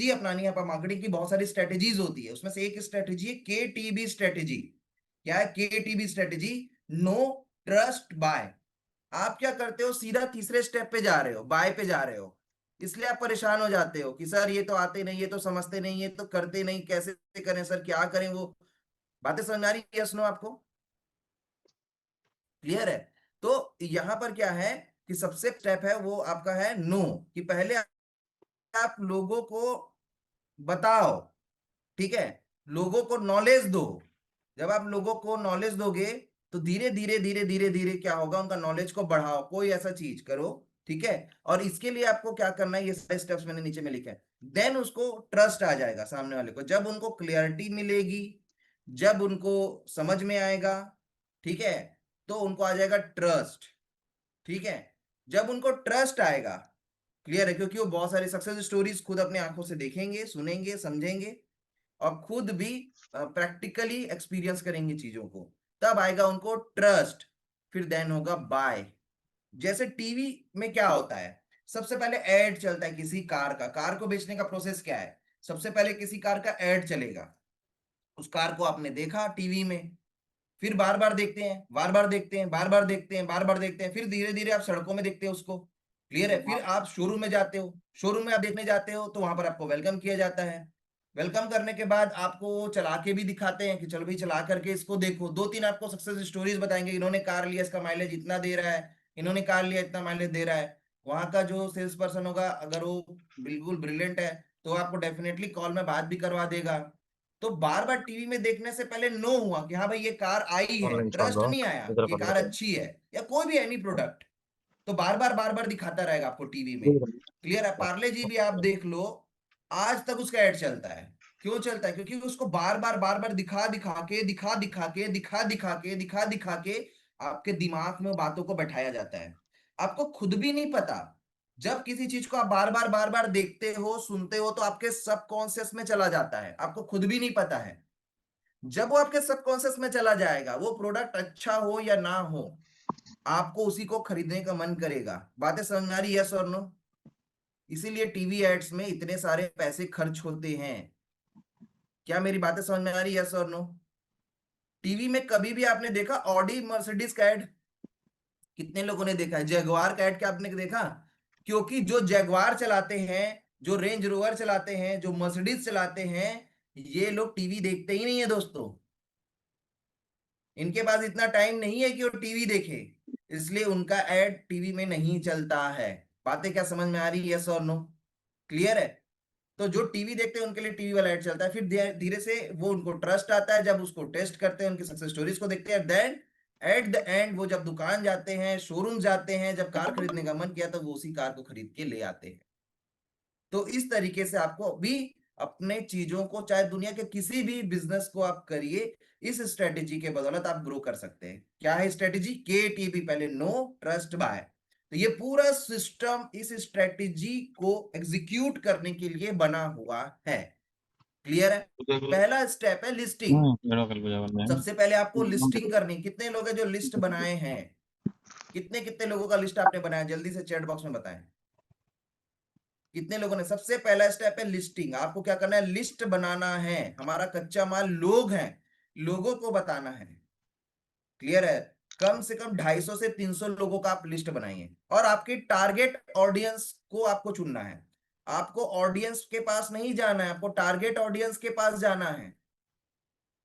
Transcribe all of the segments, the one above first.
Strategy अपनानी है। Marketing की बहुत सारी स्ट्रेटेजीज होती है, उसमें से एक स्ट्रेटेजी है KTB स्ट्रेटेजी। क्या है KTB strategy? Know, trust, buy. आप क्या करते हो, सीधा तीसरे स्टेप पे जा रहे हो, बाय पे जा रहे हो। इसलिए आप परेशान हो जाते हो कि सर ये तो आते नहीं, ये तो समझते नहीं, ये तो करते नहीं, कैसे करें सर, क्या करें। वो बातें समझ आ रही है? सुनो, आपको क्लियर है? तो यहां पर क्या है कि सबसे स्टेप है वो आपका है नो, कि पहले आप लोगों को बताओ, ठीक है, लोगों को नॉलेज दो। जब आप लोगों को नॉलेज दोगे तो धीरे धीरे धीरे धीरे धीरे क्या होगा, उनका नॉलेज को बढ़ाओ, कोई ऐसा चीज करो, ठीक है। और इसके लिए आपको क्या करना है, ये सारे स्टेप्स मैंने नीचे में लिखे हैं। देन उसको ट्रस्ट आ जाएगा सामने वाले को, जब उनको क्लियरिटी मिलेगी, जब उनको समझ में आएगा, ठीक है, तो उनको आ जाएगा ट्रस्ट, ठीक है। जब उनको ट्रस्ट आएगा, क्लियर है, क्योंकि वो बहुत सारी सक्सेस स्टोरीज खुद अपने आंखों से देखेंगे, सुनेंगे, समझेंगे, और खुद भी प्रैक्टिकली एक्सपीरियंस करेंगे चीजों को, तब आएगा उनको ट्रस्ट। फिर देन होगा बाय। जैसे टीवी में क्या होता है, सबसे पहले एड चलता है किसी कार का। कार को बेचने का प्रोसेस क्या है, सबसे पहले किसी कार का एड चलेगा, उस कार को आपने देखा टीवी में, फिर बार बार देखते हैं, बार बार देखते हैं, बार बार देखते हैं, बार बार देखते हैं, फिर धीरे धीरे आप सड़कों में देखते हैं उसको, क्लियर है। फिर आप शोरूम में जाते हो, शोरूम में आप देखने जाते हो तो वहां पर आपको वेलकम किया जाता है। वेलकम करने के बाद आपको चला के भी दिखाते हैं कि चलो भाई चला करके इसको देखो, दो तीन आपको सक्सेस स्टोरीज बताएंगे, इन्होंने कार लिया इसका माइलेज इतना दे रहा है, इन्होंने कार लिया इतना माइलेज दे रहा है। वहां का जो सेल्स पर्सन होगा, अगर वो बिल्कुल ब्रिलियंट है, तो आपको डेफिनेटली कॉल में बात भी करवा देगा। तो बार बार टीवी में देखने से पहले नो हुआ कि हाँ भाई ये कार आई है, ऑनलाइन स्टॉक ट्रस्ट दो नहीं आया इधर कि ये पर कार अच्छी है, या कोई भी एनी प्रोडक्ट, तो बार बार दिखाता रहेगा आपको टीवी में। क्लियर है? पार्ले जी भी आप देख लो, आज तक उसका एड चलता है। क्यों चलता है? क्योंकि उसको बार बार दिखा दिखा के, दिखा दिखा के, दिखा दिखा के, दिखा दिखा के आपके दिमाग में बातों को बैठाया जाता है। आपको खुद भी नहीं पता, जब किसी चीज को आप बार बार देखते हो, सुनते हो, तो आपके सबकॉन्शियस में चला जाता है, आपको खुद भी नहीं पता है। जब वो आपके सबकॉन्शियस में चला जाएगा, वो प्रोडक्ट अच्छा हो या ना हो, आपको उसी को खरीदने का मन करेगा। बातें समझ में आ रही? यस और नो? इसीलिए टीवी एड्स में इतने सारे पैसे खर्च होते हैं। क्या मेरी बातें समझ में आ रही? यस और नो? टीवी में कभी भी आपने देखा ऑडी मर्सिडीज का एड? कितने लोगों ने देखा है? जैगवार का एड क्या आपने देखा? क्योंकि जो जैगवार चलाते हैं, जो रेंज रोवर चलाते हैं, जो मर्सिडीज चलाते हैं, ये लोग टीवी देखते ही नहीं है दोस्तों। इनके पास इतना टाइम नहीं है कि वो टीवी देखे, इसलिए उनका एड टीवी में नहीं चलता है। बातें क्या समझ में आ रही है? यस और नो? क्लियर है? तो जो टीवी देखते हैं उनके लिए टीवी वाला एड चलता है, फिर धीरे धीरे से वो उनको ट्रस्ट आता है, जब उसको टेस्ट करते हैं, उनकी सक्सेस स्टोरीज को देखते हैं, देन एट द एंड वो जब दुकान जाते हैं, शोरूम जाते हैं, जब कार खरीदने का मन किया तो वो उसी कार को खरीद के ले आते हैं। तो इस तरीके से आपको भी अपने चीजों को, चाहे दुनिया के किसी भी बिजनेस को आप करिए, इस स्ट्रेटेजी के बदौलत आप ग्रो कर सकते हैं। क्या है स्ट्रेटेजी? KTB, पहले नो, ट्रस्ट, बाय। तो ये पूरा सिस्टम इस स्ट्रेटेजी को एग्जीक्यूट करने के लिए बना हुआ है। क्लियर है? पहला स्टेप है लिस्टिंग। सबसे पहले आपको लिस्टिंग करनी। कितने लोग हैं जो लिस्ट बनाए हैं? कितने कितने लोगों का लिस्ट आपने बनाया, जल्दी से चैट बॉक्स में बताएं। कितने लोगों ने? सबसे पहला स्टेप है लिस्टिंग। आपको क्या करना है? लिस्ट बनाना है। हमारा कच्चा माल लोग हैं, लोगों को बताना है। क्लियर है? कम से कम 250 से 300 लोगों का आप लिस्ट बनाइए, और आपकी टारगेट ऑडियंस को आपको चुनना है। आपको ऑडियंस के पास नहीं जाना है, आपको टारगेट ऑडियंस के पास जाना है।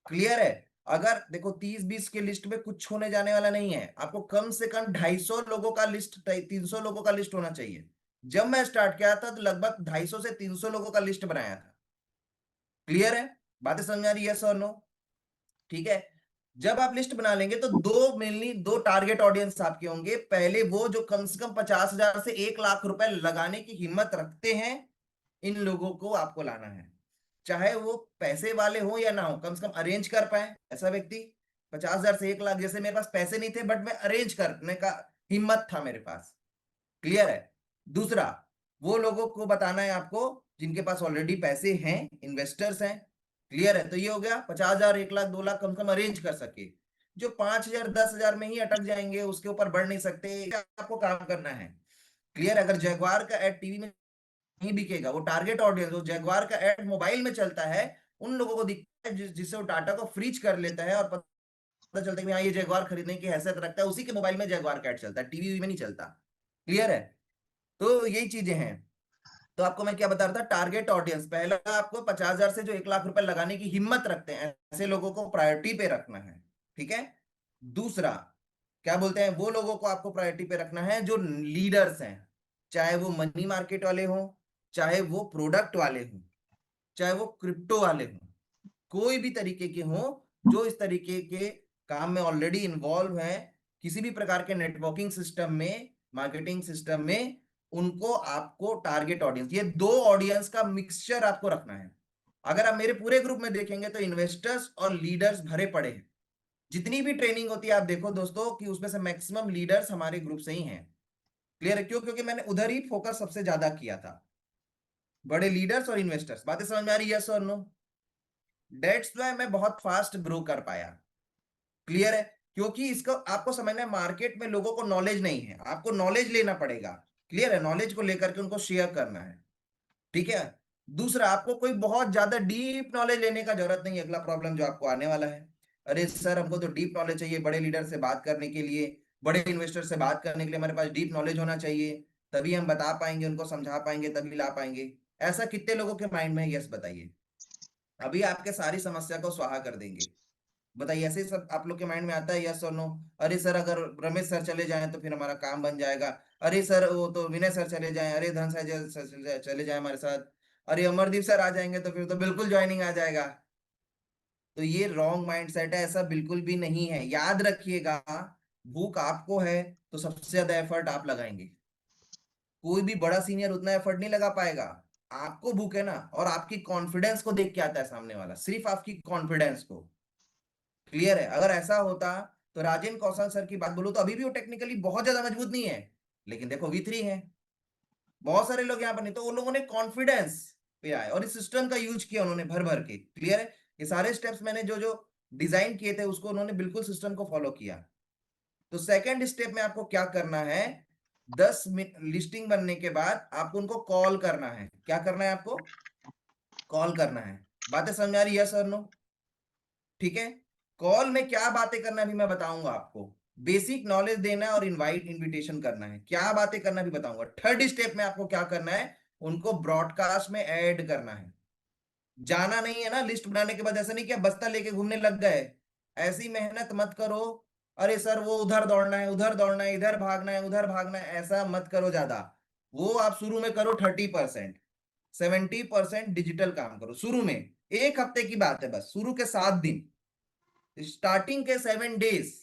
क्लियर है? अगर देखो 30-20 के लिस्ट में कुछ होने जाने वाला नहीं है, आपको कम से कम 250 लोगों का लिस्ट, 300 लोगों का लिस्ट होना चाहिए। जब मैं स्टार्ट किया था तो लगभग 250 से 300 लोगों का लिस्ट बनाया था। क्लियर है? बातें समझ आ रही है? यस और नो? ठीक है। जब आप लिस्ट बना लेंगे तो दो मेनली दो टारगेट ऑडियंस आपके होंगे। पहले वो जो कम से कम 50,000 से 1 लाख रुपए लगाने की हिम्मत रखते हैं, इन लोगों को आपको लाना है। चाहे वो पैसे वाले हो या ना हो, कम से कम अरेंज कर पाए ऐसा व्यक्ति। 50,000 से 1 लाख, जैसे मेरे पास पैसे नहीं थे बट मैं अरेंज करने का हिम्मत था मेरे पास। क्लियर है? दूसरा, वो लोगों को बताना है आपको जिनके पास ऑलरेडी पैसे हैं, इन्वेस्टर्स हैं। क्लियर है? तो ये हो गया 50,000, 1 लाख, 2 लाख कम से कम अरेंज कर सके। जो 5,000, 10,000 में ही अटक जाएंगे, उसके ऊपर बढ़ नहीं सकते, आपको काम करना है। क्लियर? अगर जगवार का एड टीवी में नहीं बिकेगा। वो टारगेट ऑडियंस, वो जगुआर का एड मोबाइल में चलता है, उन लोगों को दिखता है जिससे वो टाटा को फ्रीज कर लेता है और पता चलता है कि हाँ ये जगुआर खरीदने की हैसियत रखता है, उसी के मोबाइल में जगुआर का एड चलता है, टीवी में नहीं चलता। क्लियर है? तो यही चीजें हैं। तो आपको मैं क्या बता रहा था, टारगेट ऑडियंस, पहला आपको 50,000 से जो 1 लाख रुपए लगाने की हिम्मत रखते हैं ऐसे लोगों को प्रायोरिटी पे रखना है। ठीक है। दूसरा क्या बोलते हैं, वो लोगों को आपको प्रायोरिटी पे रखना है जो लीडर्स हैं, चाहे वो मनी मार्केट वाले हों, चाहे वो प्रोडक्ट वाले हों, चाहे वो क्रिप्टो वाले हों, कोई भी तरीके के हों, जो इस तरीके के काम में ऑलरेडी इन्वॉल्व हैं, किसी भी प्रकार के नेटवर्किंग सिस्टम में, मार्केटिंग सिस्टम में, उनको आपको टारगेट ऑडियंस, ये दो ऑडियंस का मिक्सचर आपको रखना है। अगर आप मेरे पूरे ग्रुप में देखेंगे तो इन्वेस्टर्स और लीडर्स भरे पड़े हैं। जितनी भी ट्रेनिंग होती है आप देखो दोस्तों कि उसमें से मैक्सिमम लीडर्स हमारे ग्रुप से ही हैं। क्लियर है? क्यों? क्योंकि मैंने उधर ही फोकस सबसे ज्यादा किया था, बड़े लीडर्स और इन्वेस्टर्स। बातें समझ में आ रही है? यस और नो? दैट्स व्हाई मैं बहुत फास्ट ग्रो कर पाया। क्लियर है? क्योंकि इसको आपको समझना है, मार्केट में लोगों को नॉलेज नहीं है, आपको नॉलेज लेना पड़ेगा। क्लियर है? नॉलेज को लेकर के उनको शेयर करना है। ठीक है। दूसरा, आपको कोई बहुत ज्यादा डीप नॉलेज लेने का जरूरत नहीं है। अगला प्रॉब्लम जो आपको आने वाला है, अरे सर हमको तो डीप नॉलेज चाहिए बड़े लीडर से बात करने के लिए, बड़े इन्वेस्टर से बात करने के लिए हमारे पास डीप नॉलेज होना चाहिए, तभी हम बता पाएंगे, उनको समझा पाएंगे, तभी ला पाएंगे। ऐसा कितने लोगों के माइंड में है? यस बताइए। अभी आपके सारी समस्या को स्वाहा कर देंगे। बताइए, ऐसे ही सब आप लोग के माइंड में आता है? यस और नो? अरे सर अगर रमेश सर चले जाएं तो फिर हमारा काम बन जाएगा। अरे सर वो तो विनय सर चले जाएं, अरे धन सर चले जाएं हमारे साथ, अरे अमरदीप सर आ जाएंगे तो फिर तो बिल्कुल ज्वाइनिंग आ जाएगा। तो ये रॉन्ग माइंडसेट है, ऐसा बिल्कुल भी नहीं है। याद रखिएगा, भूख आपको है तो सबसे ज्यादा एफर्ट आप लगाएंगे। कोई भी बड़ा सीनियर उतना एफर्ट नहीं लगा पाएगा। आपको भूख है ना, और आपकी कॉन्फिडेंस को देख के आता है सामने वाला, सिर्फ आपकी कॉन्फिडेंस को। क्लियर है? अगर ऐसा होता तो राजेंद्र कौशल सर की बात बोलूं तो अभी भी वो टेक्निकली बहुत ज्यादा मजबूत नहीं है, लेकिन देखो V3 है। बहुत सारे लोग यहाँ पर नहीं, तो वो लोगों ने कॉन्फिडेंस पे आए और इस सिस्टम का यूज किया उन्होंने भर भर के। क्लियर है? ये सारे स्टेप्स मैंने जो जो डिजाइन किए थे उसको उन्होंने बिल्कुल सिस्टम को फॉलो किया। तो सेकंड स्टेप में आपको क्या करना है, 10 लिस्टिंग बनने के बाद आपको उनको कॉल करना है। क्या करना है आपको? कॉल करना है। बातें समझ आ रही है? यस और नो? ठीक है। कॉल में क्या बातें करना भी मैं बताऊंगा आपको। बेसिक नॉलेज देना है और इनविटेशन करना है। क्या बातें करना भी बताऊंगा। थर्ड स्टेप में आपको क्या करना है, उनको ब्रॉडकास्ट में ऐड करना है। जाना नहीं है ना लिस्ट बनाने के बाद, ऐसा नहीं कि बस्ता लेके घूमने लग गए। ऐसी मेहनत मत करो, अरे सर वो उधर दौड़ना है, उधर दौड़ना है, इधर भागना है, उधर भागना है, ऐसा मत करो ज्यादा। वो आप शुरू में करो 30%, 70% डिजिटल काम करो शुरू में। 1 हफ्ते की बात है बस, शुरू के 7 दिन, स्टार्टिंग के 7 डेज।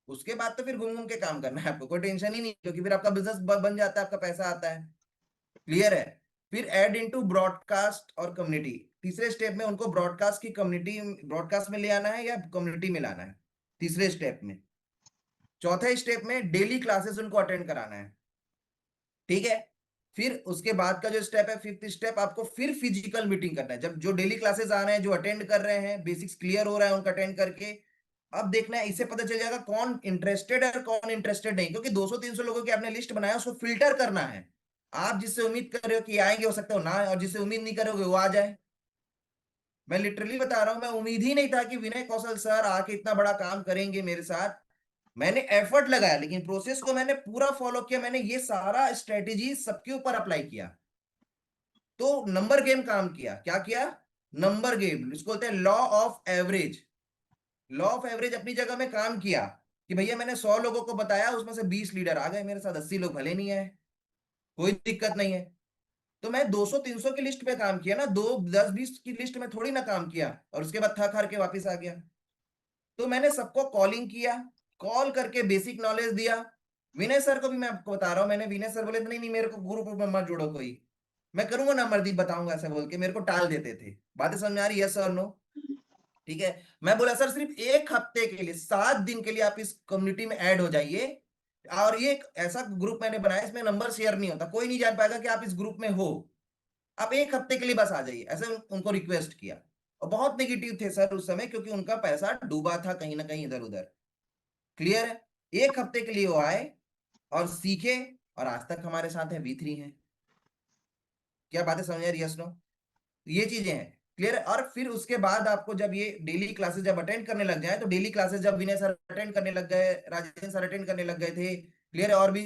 उसके बाद तो फिर घूम घूम के काम करना है आपको, कोई टेंशन ही नहीं, क्योंकि फिर आपका बिजनेस बन जाता है, आपका पैसा आता है। क्लियर है? फिर ऐड इनटू ब्रॉडकास्ट और कम्युनिटी। तीसरे स्टेप में उनको ब्रॉडकास्ट की कम्युनिटी, ब्रॉडकास्ट में ले आना है या कम्युनिटी में लाना है, तीसरे स्टेप में। चौथे स्टेप में डेली क्लासेस उनको अटेंड कराना है। ठीक है। फिर उसके बाद का जो स्टेप है, फिफ्थ स्टेप, आपको फिर फिजिकल मीटिंग करना है। जब जो डेली क्लासेस आ रहे हैं, जो अटेंड कर रहे हैं, बेसिक्स क्लियर हो रहा है उनका अटेंड करके, अब देखना है, इससे पता चल जाएगा कौन इंटरेस्टेड है और कौन इंटरेस्टेड नहीं, क्योंकि 200-300 लोगों की आपने लिस्ट बनाया, उसको फिल्टर करना है। आप जिससे उम्मीद कर रहे हो कि आएंगे, हो सकता हो ना आए, और जिससे उम्मीद नहीं करोगे वो आ जाए। मैं लिटरली बता रहा हूं, मैं उम्मीद ही नहीं था कि विनय कौशल सर आके इतना बड़ा काम करेंगे मेरे साथ। मैंने एफर्ट लगाया, लेकिन प्रोसेस को मैंने पूरा फॉलो किया, मैंने ये सारा स्ट्रेटेजी सबके ऊपर अप्लाई किया, तो नंबर गेम काम किया। क्या किया? नंबर गेम, इसको बोलते हैं law of average. Law of average अपनी जगह में काम किया कि भैया मैंने 100 लोगों को बताया, उसमें से 20 लीडर आ गए मेरे साथ, 80 लोग भले नहीं आए, कोई दिक्कत नहीं है। तो मैं 200-300 की लिस्ट पे काम किया ना, 2 10 20 की लिस्ट में थोड़ी ना काम किया और उसके बाद थक हार के वापस आ गया। तो मैंने सबको कॉलिंग किया, कॉल करके बेसिक नॉलेज दिया। विनय सर को भी मैं आपको बता रहा हूं, मैंने, विनय सर बोले नहीं नहीं मेरे को ग्रुप में मत जोड़ो कोई, मैं करूंगा ना अमरदीप बताऊंगा, ऐसा बोल के मेरे को टाल देते थे। बातें समझ में आ रही है? यस और नो? ठीक है। मैं बोला सर सिर्फ 1 हफ्ते के लिए, 7 दिन के लिए आप इस कम्युनिटी में ऐड हो जाइए, और ये एक ऐसा ग्रुप मैंने बनाया, इसमें नंबर शेयर नहीं होता, कोई नहीं जान पाएगा कि आप इस ग्रुप में हो। आप 1 हफ्ते के लिए बस आ जाइए, ऐसे उनको रिक्वेस्ट किया। और बहुत नेगेटिव थे सर उस समय, क्योंकि उनका पैसा डूबा था कहीं ना कहीं इधर उधर। क्लियर है? 1 हफ्ते के लिए वो आए और सीखे, और आज तक हमारे साथ है, V3 है। क्या बातें समझ आ रही है? Yes no? ये चीजें हैं, क्लियर है। और फिर उसके बाद आपको जब ये डेली क्लासेस जब अटेंड करने लग जाए, तो डेली क्लासेस जब विनय सर अटेंड करने लग गए, राजेंद्र सर अटेंड करने लग गए थे, क्लियर है, और भी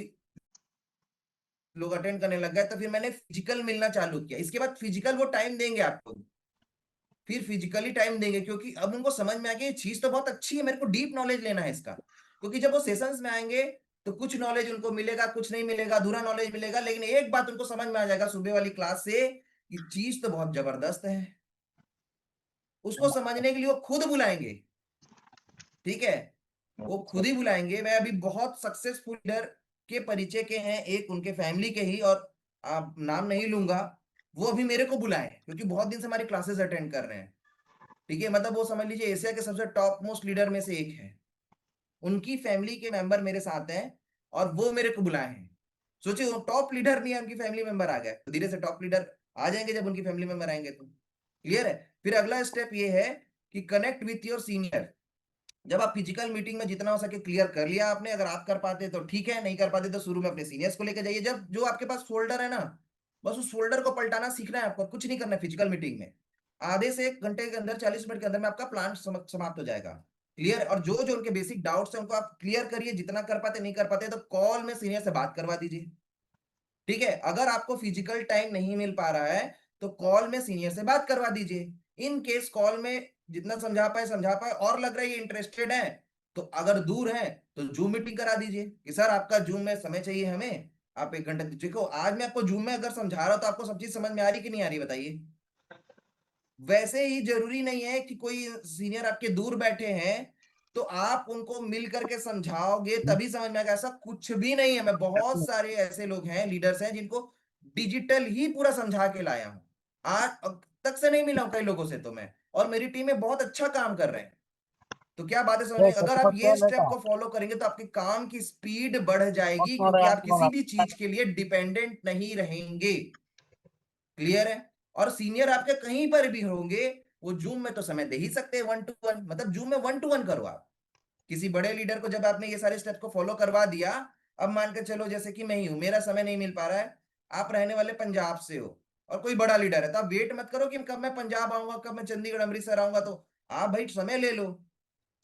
लोग अटेंड करने लग गए, तो फिर मैंने फिजिकल मिलना चालू किया। इसके बाद फिजिकल वो टाइम देंगे आपको, फिर फिजिकली टाइम देंगे, क्योंकि अब उनको समझ में आ गया ये चीज तो बहुत अच्छी है, मेरे को डीप नॉलेज लेना है इसका। क्योंकि जब वो सेशंस में आएंगे तो कुछ नॉलेज उनको मिलेगा, कुछ नहीं मिलेगा, अधूरा नॉलेज मिलेगा, लेकिन एक बात उनको समझ में आ जाएगा सुबह वाली क्लास से कि चीज तो बहुत जबरदस्त है। उसको समझने के लिए वो खुद बुलाएंगे, ठीक है, वो खुद ही बुलाएंगे। मैं अभी बहुत सक्सेसफुल लीडर के परिचय के हैं, एक उनके फैमिली के ही, और आप नाम नहीं लूंगा, वो अभी मेरे को बुलाए क्योंकि बहुत दिन से हमारी क्लासेस अटेंड कर रहे हैं, ठीक है। मतलब वो समझ लीजिए एशिया के सबसे टॉप मोस्ट लीडर में से एक है, उनकी फैमिली के मेंबर मेरे साथ हैं और वो मेरे को बुलाए हैं। सोचिए, वो टॉप लीडर नहीं है, उनकी फैमिली मेंबर आ गया, तो धीरे से टॉप लीडर आ जाएंगे जब उनकी फैमिली मेंबर आएंगे तो, क्लियर है। फिर अगला स्टेप ये है कि कनेक्ट विथ योर सीनियर। जब आप फिजिकल मीटिंग में जितना हो सके क्लियर कर लिया आपने, अगर आप कर पाते तो ठीक है, नहीं कर पाते तो शुरू में अपने सीनियर्स को लेकर जाइए। जब जो आपके पास फोल्डर है ना, बस उस फोल्डर को पलटाना सीखना है आपको, कुछ नहीं करना है फिजिकल मीटिंग में। आधे से 1 घंटे के अंदर, 40 मिनट के अंदर में आपका प्लान समाप्त हो जाएगा, क्लियर। और जो जो उनके बेसिक डाउट्स हैं उनको आप क्लियर करिए, जितना कर पाते, नहीं कर पाते तो कॉल में सीनियर से बात करवा दीजिए, ठीक है। अगर आपको फिजिकल टाइम नहीं मिल पा रहा है तो कॉल में सीनियर से बात करवा दीजिए। इन केस कॉल में जितना समझा पाए और लग रहा है ये इंटरेस्टेड है, तो अगर दूर है तो जूम मीटिंग करा दीजिए कि सर आपका जूम में समय चाहिए हमें, आप 1 घंटा देखो। आज मैं आपको जूम में अगर समझा रहा हूं तो आपको सब चीज समझ में आ रही कि नहीं आ रही, बताइए। वैसे ही जरूरी नहीं है कि कोई सीनियर आपके दूर बैठे हैं तो आप उनको मिल करके समझाओगे तभी समझ में आएगा, ऐसा कुछ भी नहीं है। मैं बहुत सारे ऐसे लोग हैं, लीडर्स हैं, जिनको डिजिटल ही पूरा समझा के लाया हूं। आज अब तक से नहीं मिला हूं कई लोगों से तो मैं, और मेरी टीम में बहुत अच्छा काम कर रहे हैं। तो क्या बात है समझ में? अगर आप ये स्टेप को फॉलो करेंगे तो आपके काम की स्पीड बढ़ जाएगी, क्योंकि आप किसी भी चीज के लिए डिपेंडेंट नहीं रहेंगे, क्लियर है। और सीनियर आपके कहीं पर भी होंगे, वो जूम में तो समय दे ही सकते हैं 1 to 1, मतलब जूम में 1 to 1 करो आप किसी बड़े लीडर को। जब आपने ये सारे स्टेप को फॉलो करवा दिया, अब मान के चलो जैसे कि मैं ही हूं, मेरा समय नहीं मिल पा रहा है, आप रहने वाले पंजाब से हो और कोई बड़ा लीडर है, तो आप वेट मत करो कि कब मैं पंजाब आऊंगा, कब मैं चंडीगढ़ अमृतसर आऊंगा, तो आप भाई समय ले लो।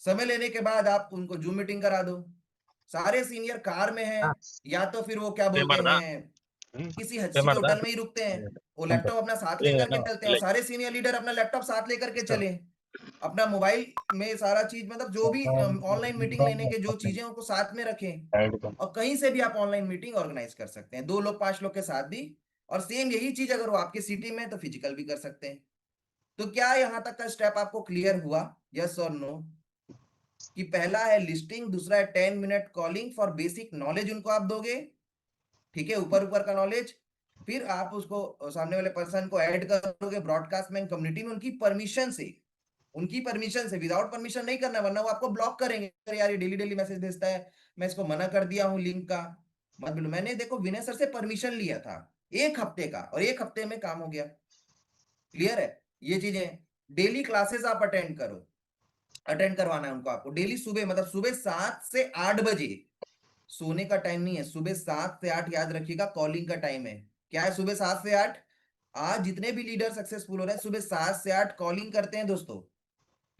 समय लेने के बाद आप उनको जूम मीटिंग करा दो। सारे सीनियर कार में हैं, या तो फिर वो क्या बोलते पेमरदा हैं किसी अच्छी पेमरदा होटल में ही रुकते हैं, वो लैपटॉप अपना साथ लेकर के चलते हैं, और सारे सीनियर लीडर अपना लैपटॉप साथ लेकर के चले, अपना मोबाइल में सारा चीज, मतलब जो भी ऑनलाइन मीटिंग लेने के जो चीजें उनको साथ में रखें। और कहीं से भी आप ऑनलाइन मीटिंग ऑर्गेनाइज कर सकते हैं, 2 लोग 5 लोग के साथ भी। और सेम यही चीज अगर वो आपकी सिटी में है तो फिजिकल भी कर सकते हैं। तो क्या यहाँ तक का स्टेप आपको क्लियर हुआ, यस और नो? कि पहला है लिस्टिंग, दूसरा है 10 minute calling for basic knowledge उनको आप दोगे, ठीक है, ऊपर ऊपर का नॉलेज। फिर आप उसको सामने वाले पर्सन को ऐड करोगे ब्रॉडकास्ट में कम्युनिटी में, उनकी परमिशन से, उनकी परमिशन से, विदाउट परमिशन नहीं करना, वरना वो आपको ब्लॉक करेंगे, अरे यार ये डेली डेली मैसेज भेजता है, मैं इसको मना कर दिया हूँ लिंक का, मत बोलो। मैंने देखो विनय सर से परमिशन लिया था 1 हफ्ते का, और 1 हफ्ते में काम हो गया, क्लियर है। ये चीजें, डेली क्लासेस आप अटेंड करो, अटेंड करवाना है उनको आपको डेली सुबह, मतलब सुबह 7 से 8 बजे। सोने का टाइम नहीं है, सुबह 7 से 8 याद रखिएगा, कॉलिंग का टाइम है। क्या है सुबह 7 से 8? आज जितने भी लीडर सक्सेसफुल हो रहे हैं सुबह 7 से 8 कॉलिंग करते हैं दोस्तों,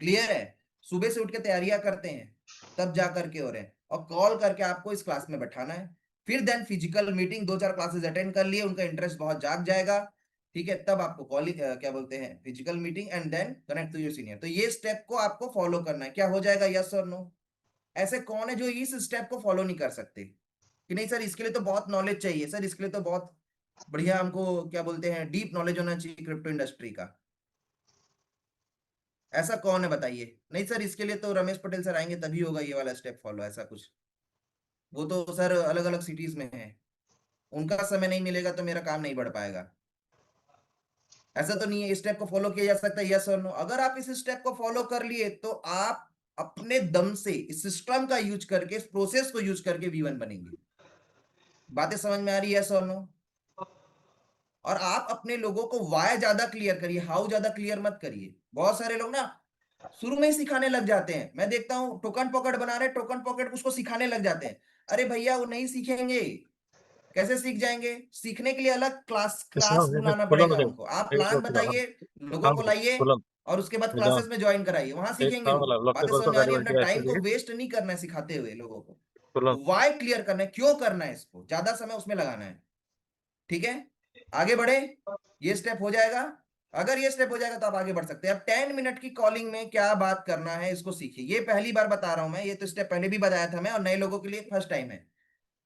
क्लियर है। सुबह से उठ के तैयारियां करते हैं, तब जा करके हो रहे हैं, और कॉल करके आपको इस क्लास में बैठाना है। फिर then physical meeting, 2-4 classes attend कर लिए, उनका इंटरेस्ट बहुत जाग जाएगा, ठीक है, तब आपको कॉलिंग क्या बोलते हैं physical meeting, and then connect to your senior. तो ये स्टेप को आपको फॉलो करना है, क्या हो जाएगा, यस और नो? ऐसे कौन है जो इस स्टेप को फॉलो नहीं कर सकते कि नहीं सर इसके लिए तो बहुत नॉलेज चाहिए, सर इसके लिए तो बहुत बढ़िया हमको क्या बोलते हैं डीप नॉलेज होना चाहिए क्रिप्टो इंडस्ट्री का। ऐसा कौन है बताइए? नहीं सर इसके लिए तो रमेश पटेल सर आएंगे तभी होगा ये वाला स्टेप फॉलो, ऐसा कुछ? वो तो सर अलग अलग सिटीज में है, उनका समय नहीं मिलेगा तो मेरा काम नहीं बढ़ पाएगा। ऐसा तो नहीं है, इस स्टेप को फॉलो किया जा सकता है, यस और नो? अगर आप इस स्टेप को फॉलो कर लिए तो आप अपने दम से इस सिस्टम का यूज करके, इस प्रोसेस को यूज करके V1 बनेंगे। बातें समझ में आ रही है, यस और नो? और आप अपने लोगों को वाई ज्यादा क्लियर करिए, हाउ ज्यादा क्लियर मत करिए। बहुत सारे लोग ना शुरू में ही सिखाने लग जाते हैं, मैं देखता हूं टोकन पॉकेट बना रहे, टोकन पॉकेट उसको सिखाने लग जाते हैं। अरे भैया वो नहीं सीखेंगे, कैसे सीख जाएंगे? सीखने के लिए अलग क्लास इसमें बनाना बोलो पड़ेगा मुझे उनको। आप एक प्लान बोलो, हाँ बताइए, लोगों हाँ को मुझे लाइए, बोलो और उसके बाद मुझे, क्लासेस में ज्वाइन कराइए, वहां एक सीखेंगे था वो। वाला लव बातें पेपर समझ का में आ रही है? अपना रिवल्टी टाइम को एक्चुअली। वेस्ट नहीं करना है सिखाते हुए लोगों को। वाई क्लियर करना है, क्यों करना है, इसको ज्यादा समय उसमें लगाना है। ठीक है, आगे बढ़े। ये स्टेप हो जाएगा। अगर ये स्टेप हो जाएगा तो आप आगे बढ़ सकते हैं। अब 10 मिनट की कॉलिंग में क्या बात करना है इसको सीखिए। ये पहली बार बता रहा हूं मैं, ये तो स्टेप पहले भी बताया था मैं, और नए लोगों के लिए फर्स्ट टाइम है।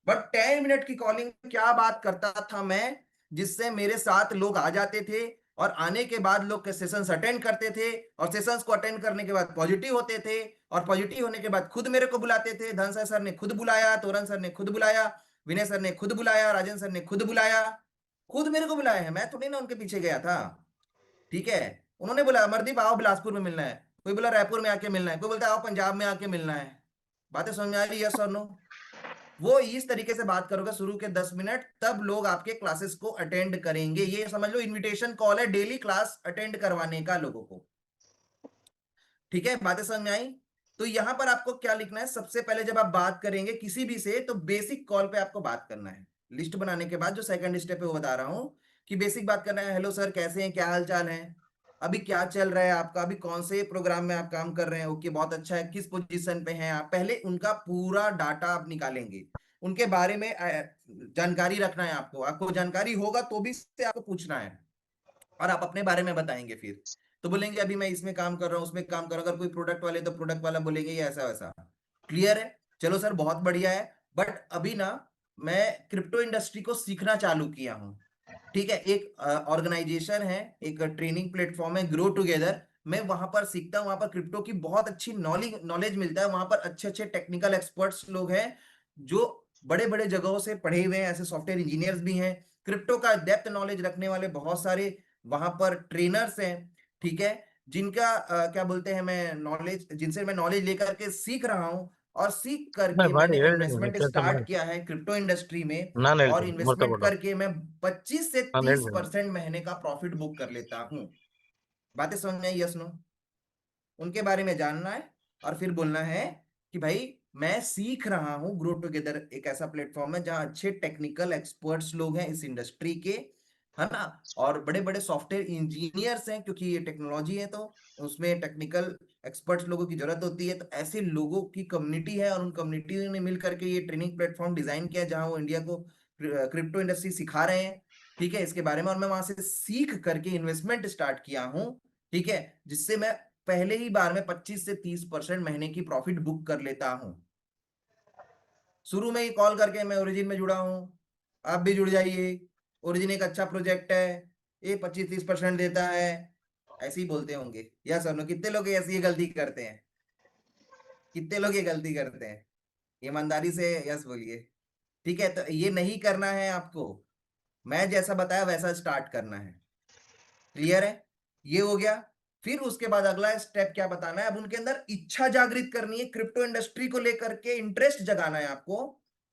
बट 10 मिनट की कॉलिंग में क्या बात करता था मैं, जिससे मेरे साथ लोग आ जाते थे, और आने के बाद लोग के सेशंस अटेंड करते थे, और सेशंस को अटेंड करने के बाद पॉजिटिव होते थे, और पॉजिटिव होने के बाद खुद मेरे को बुलाते थे। धनसर सर ने खुद बुलाया, तोरन सर ने खुद बुलाया, विनय सर ने खुद बुलाया, राजेंद्र सर ने खुद बुलाया। खुद मेरे को बुलाया है, मैं थोड़ी ना उनके पीछे गया था। ठीक है, उन्होंने बोला मरदीप आओ बिलासपुर में मिलना है, कोई बोला रायपुर में आके मिलना है, कोई बोलता है आओ पंजाब में आके मिलना है। बातें समझ में आ रही? यस और नो? वो इस तरीके से बात करोगे शुरू के 10 मिनट, तब लोग आपके क्लासेस को अटेंड करेंगे। ये समझ लो इनविटेशन कॉल है डेली क्लास अटेंड करवाने का लोगों को। ठीक है, बातें समझ में आई? तो यहां पर आपको क्या लिखना है, सबसे पहले जब आप बात करेंगे किसी भी से, तो बेसिक कॉल पे आपको बात करना है। लिस्ट बनाने के बाद जो सेकंड स्टेप है वो बता रहा हूं, कि बेसिक बात करना है। हेलो सर, कैसे हैं, क्या हाल चाल है, अभी क्या चल रहा है आपका, अभी कौन से प्रोग्राम में आप काम कर रहे हैं, ओके बहुत अच्छा है, किस पोजीशन पे हैं आप। पहले उनका पूरा डाटा आप निकालेंगे, उनके बारे में जानकारी रखना है आपको। आपको जानकारी होगा तो भी से आपको पूछना है, और आप अपने बारे में बताएंगे फिर। तो बोलेंगे अभी मैं इसमें काम कर रहा हूँ, उसमें काम कर रहा हूँ। अगर कोई प्रोडक्ट वाले तो प्रोडक्ट वाला बोलेंगे ये ऐसा वैसा। क्लियर है? चलो सर बहुत बढ़िया है। बट अभी ना मैं क्रिप्टो इंडस्ट्री को सीखना चालू किया हूँ। ठीक है, एक ऑर्गेनाइजेशन है, एक ट्रेनिंग प्लेटफॉर्म है ग्रो टुगेदर, मैं वहां पर सीखता हूँ। वहां पर क्रिप्टो की बहुत अच्छी नॉलेज नॉलेज मिलता है। वहां पर अच्छे अच्छे टेक्निकल एक्सपर्ट्स लोग हैं, जो बड़े बड़े जगहों से पढ़े हुए हैं, ऐसे सॉफ्टवेयर इंजीनियर्स भी हैं। क्रिप्टो का डेप्थ नॉलेज रखने वाले बहुत सारे वहां पर ट्रेनर्स हैं। ठीक है, जिनका क्या बोलते हैं, मैं नॉलेज, जिनसे मैं नॉलेज लेकर के सीख रहा हूँ। और सीख करके ಮಾಡಿ मैंने ಹೇಳಿ इन्वेस्टमेंट ಕೆಲಸ स्टार्ट ಮಾಡಿ, किया है क्रिप्टो इंडस्ट्री में। ನಾನು और ಹೇಳ್ತೀನಿ ಮುಹೂರ್ತ इन्वेस्टमेंट ಕೊಡು, करके मैं 25 से ನಾನು 30 ಹೇಳ್ತೀನಿ। परसेंट महीने का प्रॉफिट बुक कर लेता हूं। बातें समझ में आई? Yes no? उनके बारे में जानना है, और फिर बोलना है कि भाई मैं सीख रहा हूं। ग्रो टुगेदर एक ऐसा प्लेटफॉर्म है जहां अच्छे टेक्निकल एक्सपर्ट्स लोग हैं इस इंडस्ट्री के, है ना, और बड़े बड़े सॉफ्टवेयर इंजीनियर्स हैं, क्योंकि ये टेक्नोलॉजी है तो उसमें टेक्निकल एक्सपर्ट्स लोगों की जरूरत होती है। तो ऐसे लोगों की कम्युनिटी है, और उन कम्युनिटी ने मिल करके ये ट्रेनिंग प्लेटफॉर्म डिजाइन किया है, जहां वो इंडिया को क्रिप्टो इंडस्ट्री सिखा रहे हैं। ठीक है, इसके बारे में, और मैं वहां से सीख करके इन्वेस्टमेंट स्टार्ट किया हूं। ठीक है, जिससे मैं पहले ही बार में 25 से 30% महीने की प्रॉफिट बुक कर लेता हूं। शुरू में ही कॉल करके मैं ओरिजिन में जुड़ा हूं, आप भी जुड़ जाइए, ओरिजिन एक अच्छा प्रोजेक्ट है, ये 25-30% देता है, ऐसे ही बोलते होंगे। यस और नो? कितने लोग ऐसी ये गलती करते हैं? कितने लोग ये गलती करते हैं? ईमानदारी से यस बोलिए। ठीक है, तो ये नहीं करना है आपको, मैं जैसा बताया वैसा स्टार्ट करना है। क्लियर है? ये हो गया। फिर उसके बाद अगला स्टेप क्या बताना है, अब उनके अंदर इच्छा जागृत करनी है, क्रिप्टो इंडस्ट्री को लेकर के इंटरेस्ट जगाना है आपको,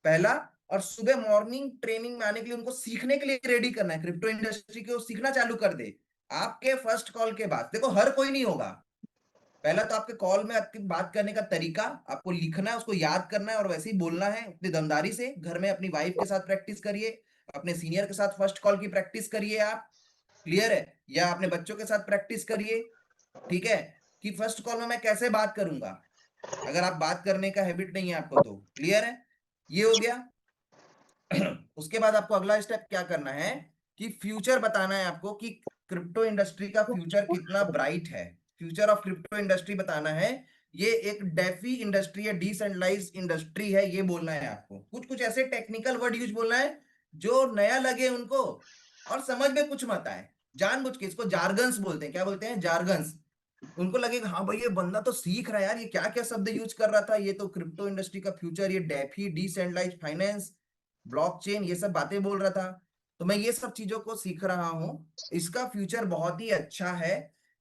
पहला। और सुबह मॉर्निंग ट्रेनिंग में आने के लिए उनको सीखने के लिए रेडी करना है, क्रिप्टो इंडस्ट्री को सीखना चालू कर दे। आपके फर्स्ट कॉल के बाद देखो, हर कोई नहीं होगा। पहला तो आपके कॉल में आपकी बात करने का तरीका आपको लिखना है, उसको याद करना है, और वैसे ही बोलना है अपनी दमदारी से। घर में अपनी वाइफ के साथ प्रैक्टिस करिए, अपने सीनियर के साथ फर्स्ट कॉल की प्रैक्टिस करिए आप। क्लियर है? या अपने बच्चों के साथ प्रैक्टिस करिए। ठीक है, कि फर्स्ट कॉल में मैं कैसे बात करूंगा, अगर आप बात करने का हैबिट नहीं है आपको तो। क्लियर है? ये हो गया। उसके बाद आपको अगला स्टेप क्या करना है, कि फ्यूचर बताना है आपको, कि क्रिप्टो इंडस्ट्री का फ्यूचर कितना ब्राइट है। फ्यूचर ऑफ क्रिप्टो इंडस्ट्री बताना है। ये एक डेफी इंडस्ट्री है, डिसेंट्रलाइज इंडस्ट्री है, ये बोलना है आपको। कुछ कुछ ऐसे टेक्निकल वर्ड यूज बोलना है जो नया लगे उनको, और समझ में कुछ मत आए। जानबूझ के इसको जार्गन्स बोलते हैं। क्या बोलते हैं? जार्गन्स। उनको लगेगा हाँ भाई ये बंदा तो सीख रहा है यार, ये क्या क्या शब्द यूज कर रहा था, ये तो क्रिप्टो इंडस्ट्री का फ्यूचर, ये डेफी, डिसेंट्रलाइज्ड फाइनेंस, ब्लॉकचेन, ये सब बातें बोल रहा था। तो मैं ये सब चीजों को सीख रहा हूं, इसका फ्यूचर बहुत ही अच्छा है।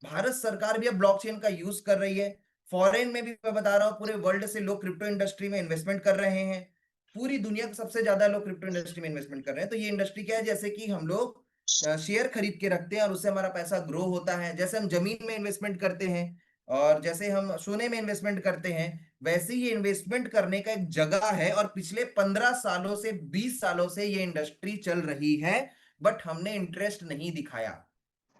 भारत सरकार भी अब ब्लॉकचेन का यूज कर रही है। फॉरेन में भी मैं बता रहा हूँ, पूरे वर्ल्ड से लोग क्रिप्टो इंडस्ट्री में इन्वेस्टमेंट कर रहे हैं। पूरी दुनिया के सबसे ज्यादा लोग क्रिप्टो इंडस्ट्री में इन्वेस्टमेंट कर रहे हैं। तो ये इंडस्ट्री क्या है, जैसे कि हम लोग शेयर खरीद के रखते हैं और उससे हमारा पैसा ग्रो होता है, जैसे हम जमीन में इन्वेस्टमेंट करते हैं, और जैसे हम सोने में इन्वेस्टमेंट करते हैं, वैसे ही इन्वेस्टमेंट करने का एक जगह है, और पिछले 15 सालों से 20 सालों से ये इंडस्ट्री चल रही है, बट हमने इंटरेस्ट नहीं दिखाया।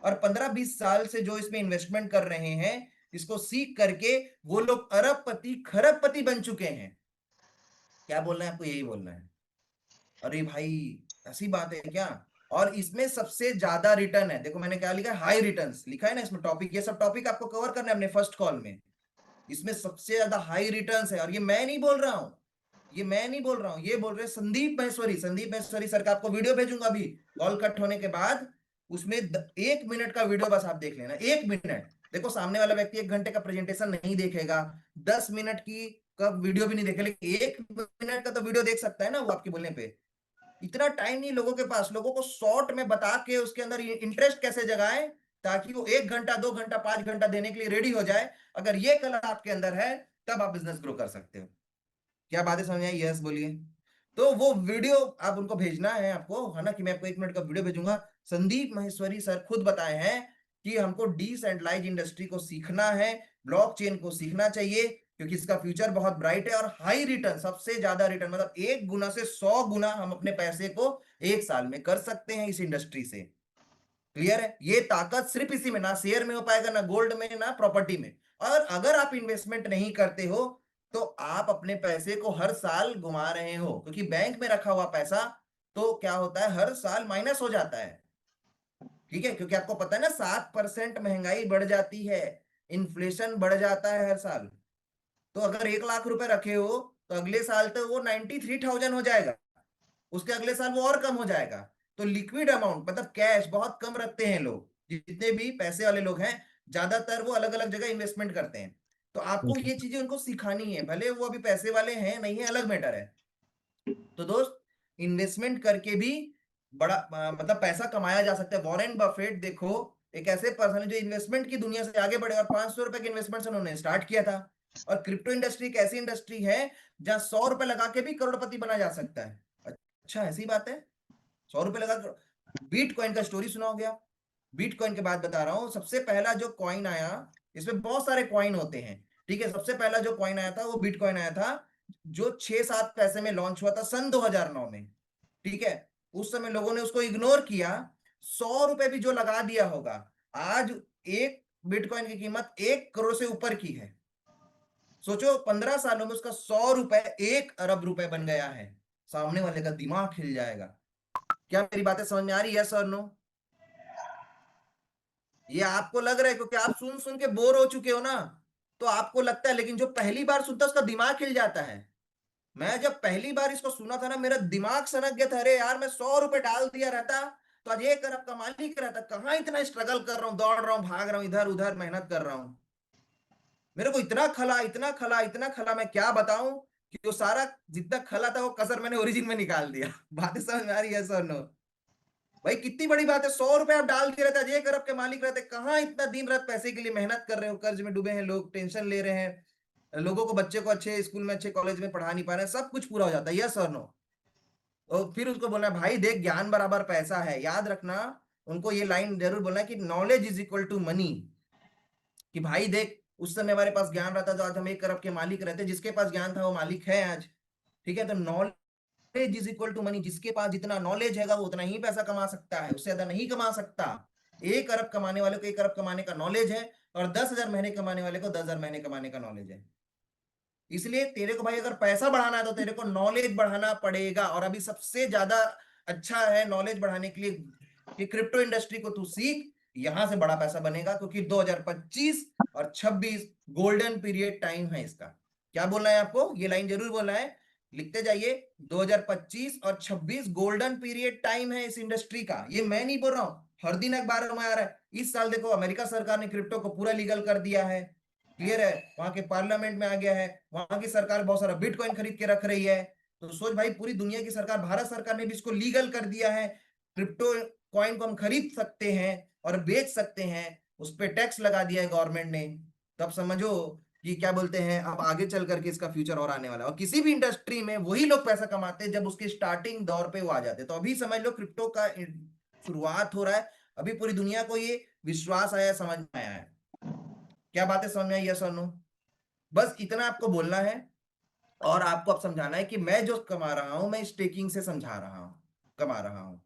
और 15-20 साल से जो इसमें इन्वेस्टमेंट कर रहे हैं, इसको सीख करके वो लोग अरबपति खरबपति बन चुके हैं। क्या बोलना है आपको? यही बोलना है? अरे भाई, ऐसी बात है क्या? और इसमें सबसे ज्यादा रिटर्न है, देखो मैंने क्या लिखा है, हाई रिटर्न्स लिखा है ना इसमें टॉपिक, ये सब टॉपिक आपको कवर करना है अपने फर्स्ट कॉल में। इसमें सबसे ज्यादा हाई रिटर्न्स है, और ये मैं नहीं बोल रहा हूं, ये मैं नहीं बोल रहा हूं, ये बोल रहे संदीप महेश्वरी। संदीप महेश्वरी सर का आपको वीडियो भेजूंगा अभी कॉल कट होने के बाद, उसमें 1 मिनट का वीडियो बस आप देख लेना, 1 मिनट। देखो सामने वाला व्यक्ति 1 घंटे का प्रेजेंटेशन नहीं देखेगा, 10 मिनट की का वीडियो भी नहीं देखेगा, लेकिन 1 मिनट का तो वीडियो देख सकता है ना वो आपके बोलने पे। इतना टाइम नहीं लोगों के पास, लोगों को शॉर्ट में बता के उसके अंदर इंटरेस्ट कैसे जगाएं, ताकि वो 1 घंटा 2 घंटा 5 घंटा देने के लिए रेडी हो जाए। अगर ये कला आपके अंदर है, तब आप बिजनेस ग्रो कर सकते हो। क्या बातें समझ आई? यस बोलिए। तो वो वीडियो आप उनको भेजना है आपको, है ना, कि मैं आपको 1 मिनट का वीडियो भेजूंगा। संदीप महेश्वरी सर खुद बताए हैं कि हमको डिसेंट्रलाइज इंडस्ट्री को सीखना है, ब्लॉकचेन को सीखना चाहिए, क्योंकि इसका फ्यूचर बहुत ब्राइट है, और हाई रिटर्न, सबसे ज्यादा रिटर्न, मतलब 1 गुना से 100 गुना हम अपने पैसे को 1 साल में कर सकते हैं इस इंडस्ट्री से। क्लियर है? ये ताकत सिर्फ इसी में, ना शेयर में हो पाएगा, ना गोल्ड में, ना प्रॉपर्टी में। और अगर आप इन्वेस्टमेंट नहीं करते हो, तो आप अपने पैसे को हर साल घुमा रहे हो, क्योंकि बैंक में रखा हुआ पैसा तो क्या होता है, हर साल माइनस हो जाता है। ठीक है? क्योंकि आपको पता है ना, 7% महंगाई बढ़ जाती है, इन्फ्लेशन बढ़ जाता है हर साल। तो अगर 1 लाख रुपए रखे हो, तो अगले साल तो वो 93,000 हो जाएगा, उसके अगले साल वो और कम हो जाएगा। तो लिक्विड अमाउंट, मतलब कैश बहुत कम रखते हैं लोग, जितने भी पैसे वाले लोग हैं, ज्यादातर वो अलग अलग जगह इन्वेस्टमेंट करते हैं। तो आपको ओके। ये चीजें उनको सिखानी है, भले वो अभी पैसे वाले हैं नहीं है, अलग मैटर है। तो दोस्त, इन्वेस्टमेंट करके भी बड़ा मतलब पैसा कमाया जा सकता है। वॉरेन बफेट देखो, एक ऐसे पर्सन है जो इन्वेस्टमेंट की दुनिया से आगे बढ़े, और 500 रुपए के इन्वेस्टमेंट से उन्होंने स्टार्ट किया था। और क्रिप्टो इंडस्ट्री एक ऐसी इंडस्ट्री है जहां 100 रुपए लगा के भी करोड़पति बना जा सकता है। अच्छा, ऐसी बात है? 100 रुपए लगा कर। बिटकॉइन का स्टोरी सुना हो गया? बिटकॉइन के बाद बता रहा हूं, सबसे पहला जो कॉइन आया, इसमें बहुत सारे कॉइन होते हैं, ठीक है, सबसे पहला जो कॉइन आया था वो बिटकॉइन आया था, जो 6-7 पैसे में लॉन्च हुआ था सन 2009 में। ठीक है? उस समय लोगों ने उसको इग्नोर किया, 100 रुपए भी जो लगा दिया होगा, आज एक बिटकॉइन की कीमत 1 करोड़ से ऊपर की है। सोचो, 15 सालों में उसका 100 रुपए 1 अरब रुपए बन गया है। सामने वाले का दिमाग हिल जाएगा। क्या मेरी बातें समझ में आ रही है? यस और नो? ये आपको लग रहा है क्योंकि आप सुन सुन के बोर हो चुके हो ना, तो आपको लगता है, लेकिन जो पहली बार सुनता है उसका दिमाग हिल जाता है। मैं जब पहली बार इसको सुना था ना, मेरा दिमाग सनक गया था। अरे यार, मैं 100 रुपए डाल दिया रहता तो आज 1 अरब का मालिक रहता। कहाँ इतना स्ट्रगल कर रहा हूँ, दौड़ रहा हूँ, भाग रहा हूँ, इधर उधर मेहनत कर रहा हूँ। मेरे को इतना खला, इतना खला, इतना खला, मैं क्या बताऊं, कि वो सारा जितना खला था वो कसर मैंने ओरिजिन में निकाल दिया। बातें समझ में आ रही है? Sir no? भाई कितनी बड़ी बात है, 100 रुपए आप डाल दिए रहते, आज 1 अरब के मालिक रहते। कहाँ इतना दिन रात पैसे के लिए मेहनत कर रहे हो, कर्ज में डूबे हैं लोग, टेंशन ले रहे हैं लोगों को, बच्चे को अच्छे स्कूल में अच्छे कॉलेज में पढ़ा नहीं पा रहे हैं, सब कुछ पूरा हो जाता है। यस और नो? और फिर उसको बोलना है, भाई देख, ज्ञान बराबर पैसा है, याद रखना। उनको ये लाइन जरूर बोलना है कि knowledge is equal to money. कि भाई देख, उस समय हमारे पास ज्ञान रहता तो आज हम 1 अरब के मालिक रहते, जिसके पास ज्ञान था वो मालिक है आज। ठीक है? तो knowledge is equal to money, जिसके पास जितना नॉलेज है वो उतना ही पैसा कमा सकता है, उससे ज्यादा नहीं कमा सकता। 1 अरब कमाने वाले को 1 अरब कमाने का नॉलेज है, और 10,000 महीने कमाने वाले को 10,000 महीने कमाने का नॉलेज है। इसलिए तेरे को भाई अगर पैसा बढ़ाना है तो तेरे को नॉलेज बढ़ाना पड़ेगा, और अभी सबसे ज्यादा अच्छा है नॉलेज बढ़ाने के लिए कि क्रिप्टो इंडस्ट्री को तू सीख, यहां से बड़ा पैसा बनेगा, क्योंकि 2025 और 26 गोल्डन पीरियड टाइम है इसका। क्या बोलना है आपको? ये लाइन जरूर बोलना है, लिखते जाइए। 2025 और 26 गोल्डन पीरियड टाइम है इस इंडस्ट्री का। ये मैं नहीं बोल रहा हूं, हर दिन अखबारों में आ रहा है। इस साल देखो, अमेरिका सरकार ने क्रिप्टो को पूरा लीगल कर दिया है। क्लियर है? वहां के पार्लियामेंट में आ गया है, वहां की सरकार बहुत सारा बिटकॉइन खरीद के रख रही है। तो सोच भाई, पूरी दुनिया की सरकार, भारत सरकार ने भी इसको लीगल कर दिया है। क्रिप्टो कॉइन को हम खरीद सकते हैं और बेच सकते हैं, उस पर टैक्स लगा दिया है गवर्नमेंट ने। तब समझो कि क्या बोलते हैं, अब आगे चल करके इसका फ्यूचर और आने वाला है। और किसी भी इंडस्ट्री में वही लोग पैसा कमाते हैं जब उसके स्टार्टिंग दौर पे वो आ जाते हैं। तो अभी समझ लो क्रिप्टो का शुरुआत हो रहा है, अभी पूरी दुनिया को ये विश्वास आया, समझ में आया है। क्या बातें समझ में आई, यस और नो? बस इतना आपको बोलना है और आपको अब समझाना है कि मैं जो कमा रहा हूं मैं स्टेकिंग से समझा रहा हूं, कमा रहा हूं।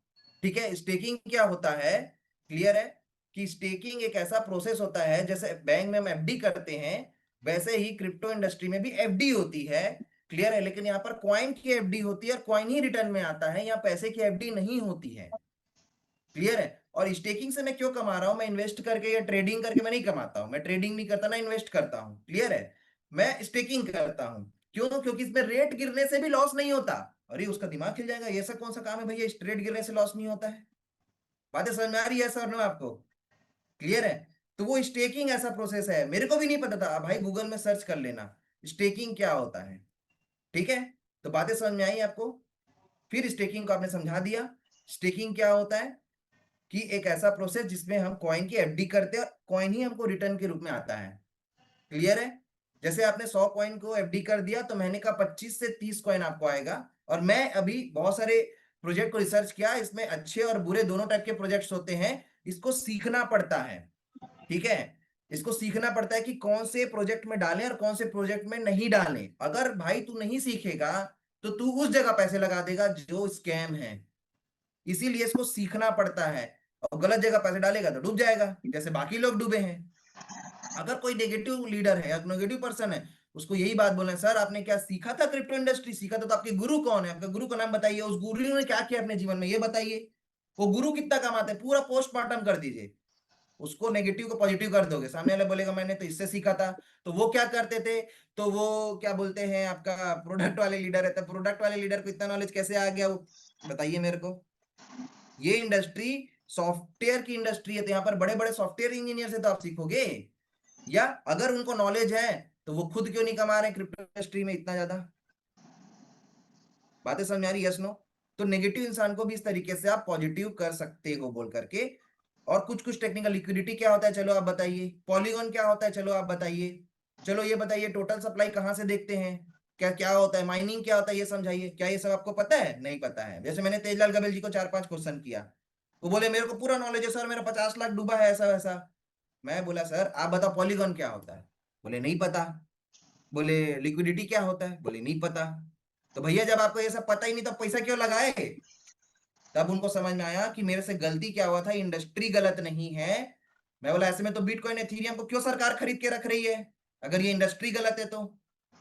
ठीक है, स्टेकिंग क्या होता है, क्लियर है? कि स्टेकिंग एक ऐसा प्रोसेस होता है, जैसे बैंक में हम एफडी करते हैं वैसे ही क्रिप्टो इंडस्ट्री में भी एफडी होती है, क्लियर है? लेकिन यहाँ पर कॉइन की एफडी होती है और कॉइन ही रिटर्न में आता है, यहाँ पैसे की एफडी नहीं होती है, क्लियर है? और स्टेकिंग से मैं क्यों कमा रहा हूं, मैं इन्वेस्ट करके या ट्रेडिंग करके मैं नहीं कमाता हूं, मैं ट्रेडिंग नहीं करता ना इन्वेस्ट करता हूं, क्लियर है? मैं स्टेकिंग करता हूं। क्यों? क्योंकि इसमें रेट गिरने से भी लॉस नहीं होता। अरे उसका दिमाग खिल जाएगा, ये सब कौन सा काम है भैया, रेट गिरने से लॉस नहीं होता है? बातें समझ में आ रही है सर ना आपको, क्लियर है? तो वो स्टेकिंग ऐसा प्रोसेस है, मेरे को भी नहीं पता था, भाई गूगल में सर्च कर लेना स्टेकिंग क्या होता है, ठीक है? तो बातें समझ में आई आपको? फिर स्टेकिंग को आपने समझा दिया, स्टेकिंग क्या होता है कि एक ऐसा प्रोसेस जिसमें हम कॉइन की एफडी करते हैं और कॉइन ही हमको रिटर्न के रूप में आता है, क्लियर है? जैसे आपने 100 कॉइन को एफडी कर दिया तो महीने का 25 से 30 कॉइन आपको आएगा। और मैं अभी बहुत सारे प्रोजेक्ट को रिसर्च किया, इसमें अच्छे और बुरे दोनों टाइप के प्रोजेक्ट्स होते हैं, इसको सीखना पड़ता है, ठीक है? इसको सीखना पड़ता है कि कौन से प्रोजेक्ट में डालें और कौन से प्रोजेक्ट में नहीं डालें। अगर भाई तू नहीं सीखेगा तो तू उस जगह पैसे लगा देगा जो स्कैम है, इसीलिए इसको सीखना पड़ता है। और गलत जगह पैसे डालेगा तो डूब जाएगा, जैसे बाकी लोग डूबे हैं। अगर कोई नेगेटिव लीडर है या नेगेटिव पर्सन है, उसको यही बात बोलना है, सर आपने क्या सीखा था क्रिप्टो इंडस्ट्री, सीखा था तो आपके गुरु कौन है, आपका गुरु का नाम बताइए, उस गुरु ने क्या किया अपने जीवन में ये बताइए, वो गुरु कितना कमाते हैं, पूरा पोस्टमार्टम कर दीजिए। उसको नेगेटिव को पॉजिटिव कर दोगे, सामने वाला बोलेगा मैंने तो इससे सीखा था, तो वो क्या करते थे, तो वो क्या बोलते हैं, आपका प्रोडक्ट वाले लीडर है, तो प्रोडक्ट वाले लीडर को इतना नॉलेज कैसे आ गया, वो बताइए मेरे को। ये इंडस्ट्री सॉफ्टवेयर की इंडस्ट्री है, तो यहाँ पर बड़े बड़े सॉफ्टवेयर इंजीनियर से तो आप सीखोगे, या अगर उनको नॉलेज है तो वो खुद क्यों नहीं कमा रहे क्रिप्टो इंडस्ट्री में इतना ज्यादा? बातें समझ आ रही, यस नो? तो नेगेटिव इंसान को भी इस तरीके से आप पॉजिटिव कर सकते हो बोल करके। और कुछ कुछ टेक्निकल, लिक्विडिटी क्या होता है चलो आप बताइए, पॉलीगॉन क्या होता है चलो आप बताइए, चलो ये बताइए, टोटल सप्लाई कहाँ से देखते हैं, क्या क्या होता है, माइनिंग क्या होता है ये समझाइए, क्या ये सब आपको पता है? नहीं पता है। जैसे मैंने तेजलाल गबेल जी को 4-5 क्वेश्चन किया, वो बोले मेरे को पूरा नॉलेज है सर, मेरा 50 लाख डूबा है ऐसा वैसा। मैं बोला सर आप बताओ पॉलीगॉन क्या होता है, बोले नहीं पता। बोले लिक्विडिटी क्या होता है, बोले नहीं पता। तो भैया जब आपको ये सब पता ही नहीं तो पैसा क्यों लगाए? तब उनको समझ में आया कि मेरे से गलती क्या हुआ था, इंडस्ट्री गलत नहीं है। मैं बोला ऐसे में तो बिटकॉइन एथीरियम को क्यों सरकार खरीद के रख रही है, अगर ये इंडस्ट्री गलत है तो?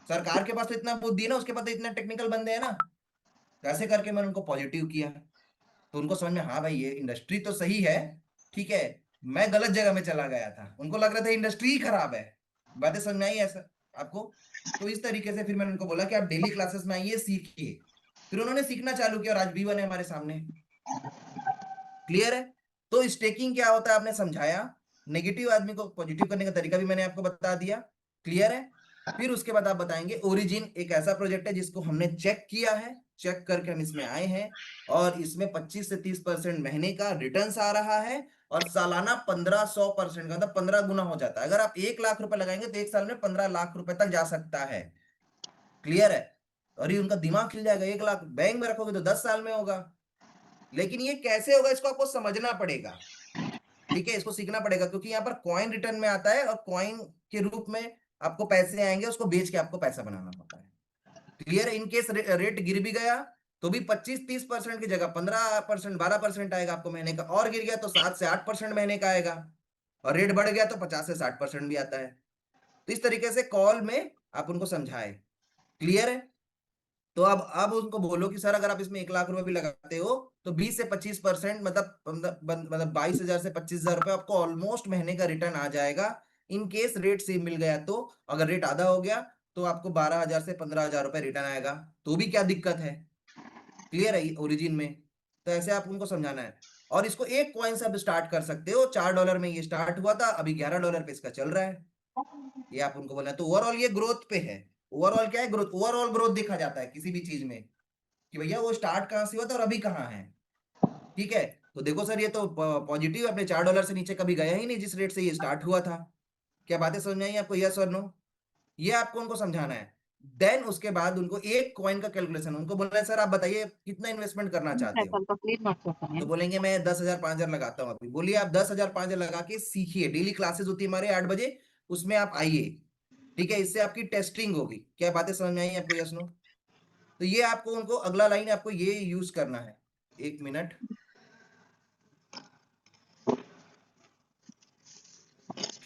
सरकार के पास तो इतना बुद्धि है ना, उसके पास तो इतना टेक्निकल बंदे हैं ना। तो ऐसे करके मैंने उनको पॉजिटिव किया, तो उनको समझ में, हाँ भाई ये इंडस्ट्री तो सही है, ठीक है, मैं गलत जगह में चला गया था, उनको लग रहा था इंडस्ट्री ही खराब है। बातें समझ में आई ऐसा आपको? तो इस तरीके से फिर मैंने उनको बोला कि आप डेली क्लासेस में आइए सीखिए। फिर उन्होंने सीखना चालू किया और आज भी बने हमारे सामने, क्लियर है? तो स्टेकिंग क्या होता है आपने समझाया, नेगेटिव आदमी को पॉजिटिव करने का तरीका भी मैंने आपको बता दिया, क्लियर है? फिर उसके बाद आप बताएंगे ओरिजिन एक ऐसा प्रोजेक्ट है जिसको हमने चेक किया है, चेक करके हम इसमें आए हैं, और इसमें 25 से 30% महीने का रिटर्न्स आ रहा है, और सालाना 1500% का, मतलब 15 गुना हो जाता है। अगर आप 1 लाख रुपए लगाएंगे तो एक साल में 15 लाख रुपए तक जा सकता है, क्लियर है? और ये उनका दिमाग खिल जाएगा, 1 लाख बैंक में रखोगे तो 10 साल में होगा। लेकिन ये कैसे होगा इसको आपको समझना पड़ेगा, ठीक है, इसको सीखना पड़ेगा, क्योंकि यहाँ पर कॉइन रिटर्न में आता है और कॉइन के रूप में आपको पैसे आएंगे, उसको बेच के आपको पैसा बनाना होता है, क्लियर है? इनकेस रेट गिर भी गया तो भी 25-30% की जगह 15%, 12% आएगा आपको महीने का, और गिर गया तो 7 से 8% महीने का आएगा, और रेट बढ़ गया तो 50 से 60% भी आता है। तो इस तरीके से कॉल में आप उनको समझाए, क्लियर है? तो अब उनको बोलो कि सर अगर आप इसमें 1 लाख रुपए भी लगाते हो तो 20 से 25%, मतलब 22,000 से 25,000 रुपए आपको ऑलमोस्ट महीने का रिटर्न आ जाएगा। इन केस रेट सेम मिल गया तो, अगर रेट आधा हो गया तो आपको 12,000 से 15,000 रुपए रिटर्न आएगा, तो भी क्या दिक्कत है, क्लियर है ओरिजिन में? तो ऐसे आप उनको समझाना है। और इसको एक कॉइन से आप स्टार्ट कर सकते हो, $4 में ये स्टार्ट हुआ था, अभी $11 पे इसका चल रहा है, ये आप उनको बोलना है। तो ओवरऑल ये ग्रोथ पे है, ओवरऑल क्या है, ग्रोथ, ओवरऑल ग्रोथ देखा जाता है किसी भी चीज में, कि भैया वो स्टार्ट कहाँ से हुआ था और अभी कहाँ है, ठीक है? तो देखो सर ये तो पॉजिटिव, अपने $4 से नीचे कभी गया ही नहीं जिस रेट से ये स्टार्ट हुआ था। क्या बातें समझ में आई आपको, यस और नो? ये आपको उनको समझाना है। देन उसके बाद उनको एक कॉइन का कैलकुलेशन, उनको बोलना है सर आप बताइए कितना इन्वेस्टमेंट करना चाहते हो, तो बोलेंगे मैं 10,000 5,000 लगाता हूँ अभी। बोलिए आप 10,000 5,000 लगा के सीखिए, डेली क्लासेस होती है हमारे 8 बजे, उसमें आप आइए, ठीक है, इससे आपकी टेस्टिंग होगी। क्या बातें समझ में आई आपको, यस नो? तो ये आपको उनको अगला लाइन आपको ये यूज करना है। 1 मिनट,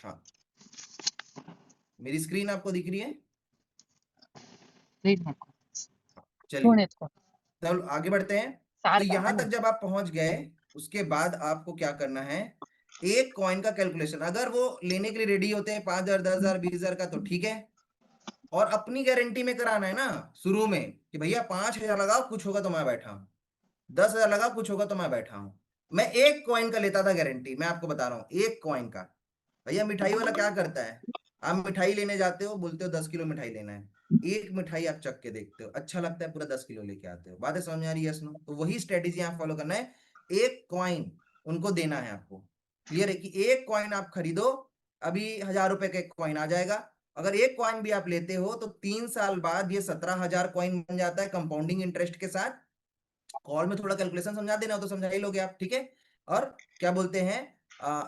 हाँ, मेरी स्क्रीन आपको दिख रही है? चलिए, चलो आगे बढ़ते हैं। तो यहां तक जब आप पहुंच गए, उसके बाद आपको क्या करना है, एक कॉइन का कैलकुलेशन, अगर वो लेने के लिए रेडी होते हैं 5,000, 10,000, 20,000 का, तो ठीक है। और अपनी गारंटी में कराना है ना शुरू में, कि भैया 5,000 लगाओ, कुछ होगा तो मैं बैठा हूं, 10,000 लगाओ, कुछ होगा तो मैं बैठा हूं। मैं एक कॉइन का लेता था गारंटी, मैं आपको बता रहा हूं, एक कॉइन का। भैया मिठाई वाला क्या करता है, आप मिठाई लेने जाते हो, बोलते हो 10 किलो मिठाई लेना है, एक मिठाई आप चख के देखते हो, अच्छा लगता है, पूरा 10 किलो लेके आते हो। बातें समझ में आ रही है, यस नो? तो वही स्ट्रेटेजी आप फॉलो करना है, एक कॉइन उनको देना है आपको। क्लियर है कि एक कॉइन आप खरीदो, अभी 1,000 रुपए का एक कॉइन आ जाएगा। अगर एक कॉइन भी आप लेते हो तो 3 साल बाद ये 17,000 कॉइन बन जाता है, कंपाउंडिंग इंटरेस्ट के साथ। कॉल में थोड़ा कैलकुलेशन समझा देना हो तो समझा ही लोगे आप, ठीक है। और क्या बोलते हैं,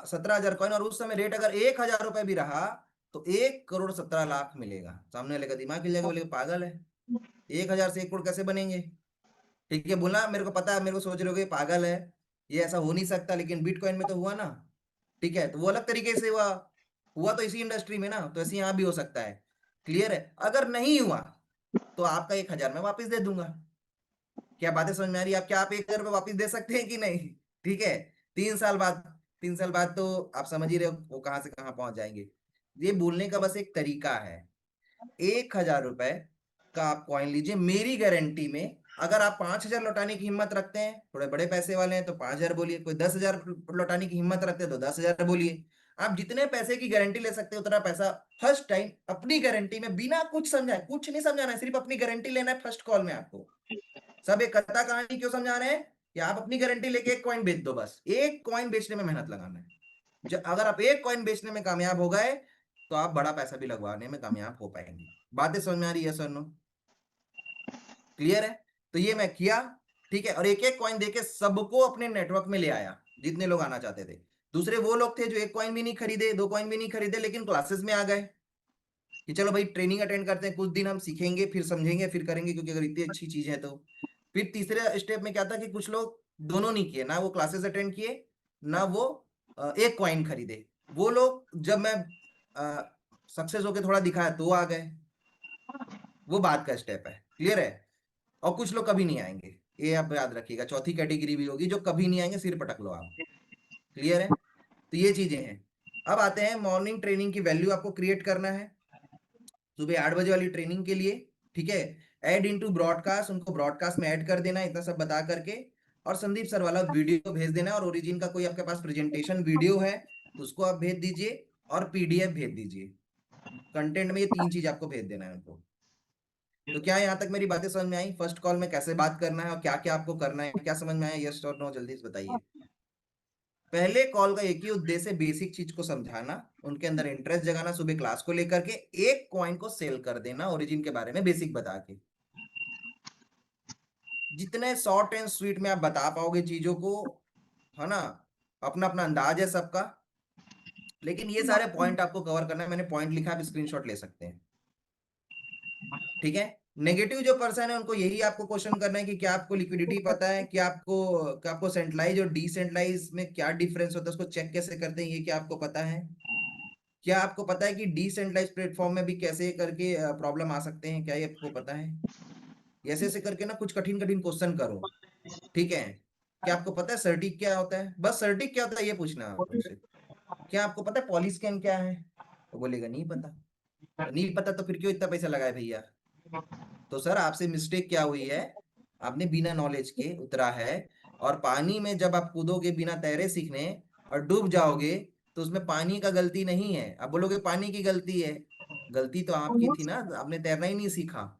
17,000 कॉइन, और उस समय रेट अगर 1,000 रुपए भी रहा तो 1,17,00,000 मिलेगा। सामने वाले का दिमाग हिल जाएगा, बोलेगा पागल है, 1,000 से 1 करोड़ कैसे बनेंगे? ठीक है, बोला मेरे को पता है, मेरे को सोच रहे हो पागल है, ये ऐसा हो नहीं सकता, लेकिन बिटकॉइन में तो हुआ ना। ठीक है, तो वो अलग तरीके से हुआ, हुआ तो इसी इंडस्ट्री में ना, तो ऐसे यहाँ भी हो सकता है। क्लियर है? अगर नहीं हुआ तो आपका 1,000 मैं वापस दे दूंगा। क्या बातें समझ में आ रही है? आप क्या आप 1,000 रुपये वापस दे सकते हैं कि नहीं? ठीक है, 3 साल बाद, 3 साल बाद तो आप समझ ही रहे हो वो कहां से कहां पहुंच जाएंगे। ये बोलने का बस एक तरीका है। 1,000 रुपए का आप कॉइन लीजिए मेरी गारंटी में। अगर आप 5,000 लौटाने की हिम्मत रखते हैं, थोड़े बड़े पैसे वाले हैं तो 5,000 बोलिए, कोई 10,000 लौटाने की हिम्मत रखते हैं तो 10,000 बोलिए। आप जितने पैसे की गारंटी ले सकते हैं उतना पैसा फर्स्ट टाइम अपनी गारंटी में, बिना कुछ समझाए, कुछ नहीं समझाना है, सिर्फ अपनी गारंटी लेना है फर्स्ट कॉल में आपको। सब एक कथा कहानी क्यों समझा रहे हैं, कि आप अपनी गारंटी लेके एक कॉइन बेच दो, बस एक कॉइन बेचने में मेहनत लगाना है। जब अगर आप एक कॉइन बेचने में कामयाब हो गए तो आप बड़ा पैसा भी लगवाने में कामयाब हो पाएंगे। बातें समझ में आ रही है, सर? नो? क्लियर है? तो ये मैं किया, ठीक है, और एक एक कॉइन देके सबको अपने नेटवर्क में ले आया, जितने लोग आना चाहते थे। दूसरे वो लोग थे जो एक कॉइन भी नहीं खरीदे, 2 कॉइन भी नहीं खरीदे, लेकिन क्लासेस में आ गए कि चलो भाई ट्रेनिंग अटेंड करते हैं, कुछ दिन हम सीखेंगे, फिर समझेंगे, फिर करेंगे, क्योंकि अगर इतनी अच्छी चीज है तो। फिर तीसरे स्टेप में क्या था कि कुछ लोग दोनों नहीं किए, ना वो क्लासेस अटेंड किए, ना वो एक कॉइन खरीदे। वो लोग जब मैं सक्सेस होके थोड़ा दिखाया तो आ गए, वो बात का स्टेप है। क्लियर है? और कुछ लोग कभी नहीं आएंगे, ये आप याद रखिएगा, चौथी कैटेगरी भी होगी जो कभी नहीं आएंगे, सिर पटक लो आप। क्लियर है? तो ये चीजें हैं। अब आते हैं मॉर्निंग ट्रेनिंग की वैल्यू आपको क्रिएट करना है सुबह 8 बजे वाली ट्रेनिंग के लिए। ठीक है, ऐड इनटू ब्रॉडकास्ट, उनको ब्रॉडकास्ट में ऐड कर देना, इतना सब बता करके। और संदीप सर वाला वीडियो भेज देना है, और ओरिजिन का कोई आपके पास प्रेजेंटेशन वीडियो है तो उसको आप भेज दीजिए, और पीडीएफ भेज दीजिए। कंटेंट में ये 3 चीज आपको भेज देना है उनको। तो क्या यहाँ तक मेरी बातें समझ में आई? फर्स्ट कॉल में कैसे बात करना है और क्या क्या आपको करना है, क्या समझ में आया? यस और नो, जल्दी से बताइए। पहले कॉल का एक ही उद्देश्य, बेसिक चीज को समझाना, उनके अंदर इंटरेस्ट जगाना, सुबह क्लास को लेकर के एक कॉइन को सेल कर देना, ओरिजिन के बारे में बेसिक बता के। जितने शॉर्ट एंड स्वीट में आप बता पाओगे चीजों को, है ना, अपना अपना अंदाज है सबका, लेकिन ये सारे पॉइंट आपको कवर करना है। मैंने पॉइंट लिखा, आप स्क्रीनशॉट ले सकते हैं। ठीक है, नेगेटिव जो पर्सन है उनको यही आपको क्वेश्चन करना है कि क्या आपको लिक्विडिटी पता है, क्या आपको सेंट्रलाइज और डिसेंट्रलाइज में क्या डिफरेंस होता है, उसको चेक कैसे करते हैं, ये क्या आपको पता है? क्या आपको पता है कि डिसेंट्रलाइज प्लेटफॉर्म में भी कैसे करके प्रॉब्लम आ सकते हैं, क्या ये आपको पता है? ऐसे ऐसे करके ना कुछ कठिन कठिन क्वेश्चन करो। ठीक है, क्या आपको पता है सर्टिक क्या होता है? बस सर्टिक क्या होता है ये पूछना है उनसे। क्या आपको पता है पॉलीस्कैन क्या है? तो बोलेगा नहीं पता। तो नहीं पता तो फिर क्यों इतना पैसा लगाए भैया? तो सर आपसे मिस्टेक क्या हुई है, आपने बिना नॉलेज के उतरा है, और पानी में जब आप कूदोगे बिना तैरे सीखने और डूब जाओगे, तो उसमें पानी का गलती नहीं है। अब बोलोगे पानी की गलती है, गलती तो आपकी थी ना, आपने तैरना ही नहीं सीखा।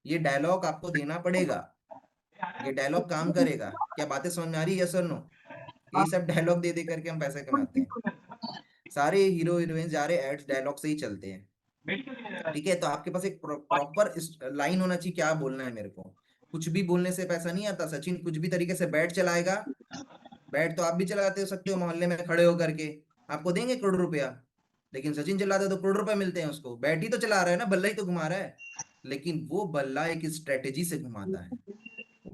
ये डायलॉग आपको देना पड़ेगा, ये डायलॉग काम करेगा। क्या बातें समझ में आ रही है, यस और नो? यही सब डायलॉग दे दे करके हम पैसे कमाते हैं। सारे हीरो हीरोइन जा रहे एड्स डायलॉग से ही चलते हैं। ठीक है, तो आपके पास एक प्रॉपर लाइन होना चाहिए, क्या बोलना है मेरे को। कुछ भी बोलने से पैसा नहीं आता। सचिन कुछ भी तरीके से बैट चलाएगा, बैट तो आप भी चलाते हो सकते हो मोहल्ले में खड़े होकर के, आपको देंगे 1 करोड़ रुपया? लेकिन सचिन चिल्लाता है तो करोड़ रुपए मिलते हैं उसको। बैट ही तो चला रहा है ना, बल्ला ही तो घुमा रहा है। लेकिन वो बल्ला एक स्ट्रेटेजी से घुमाता है,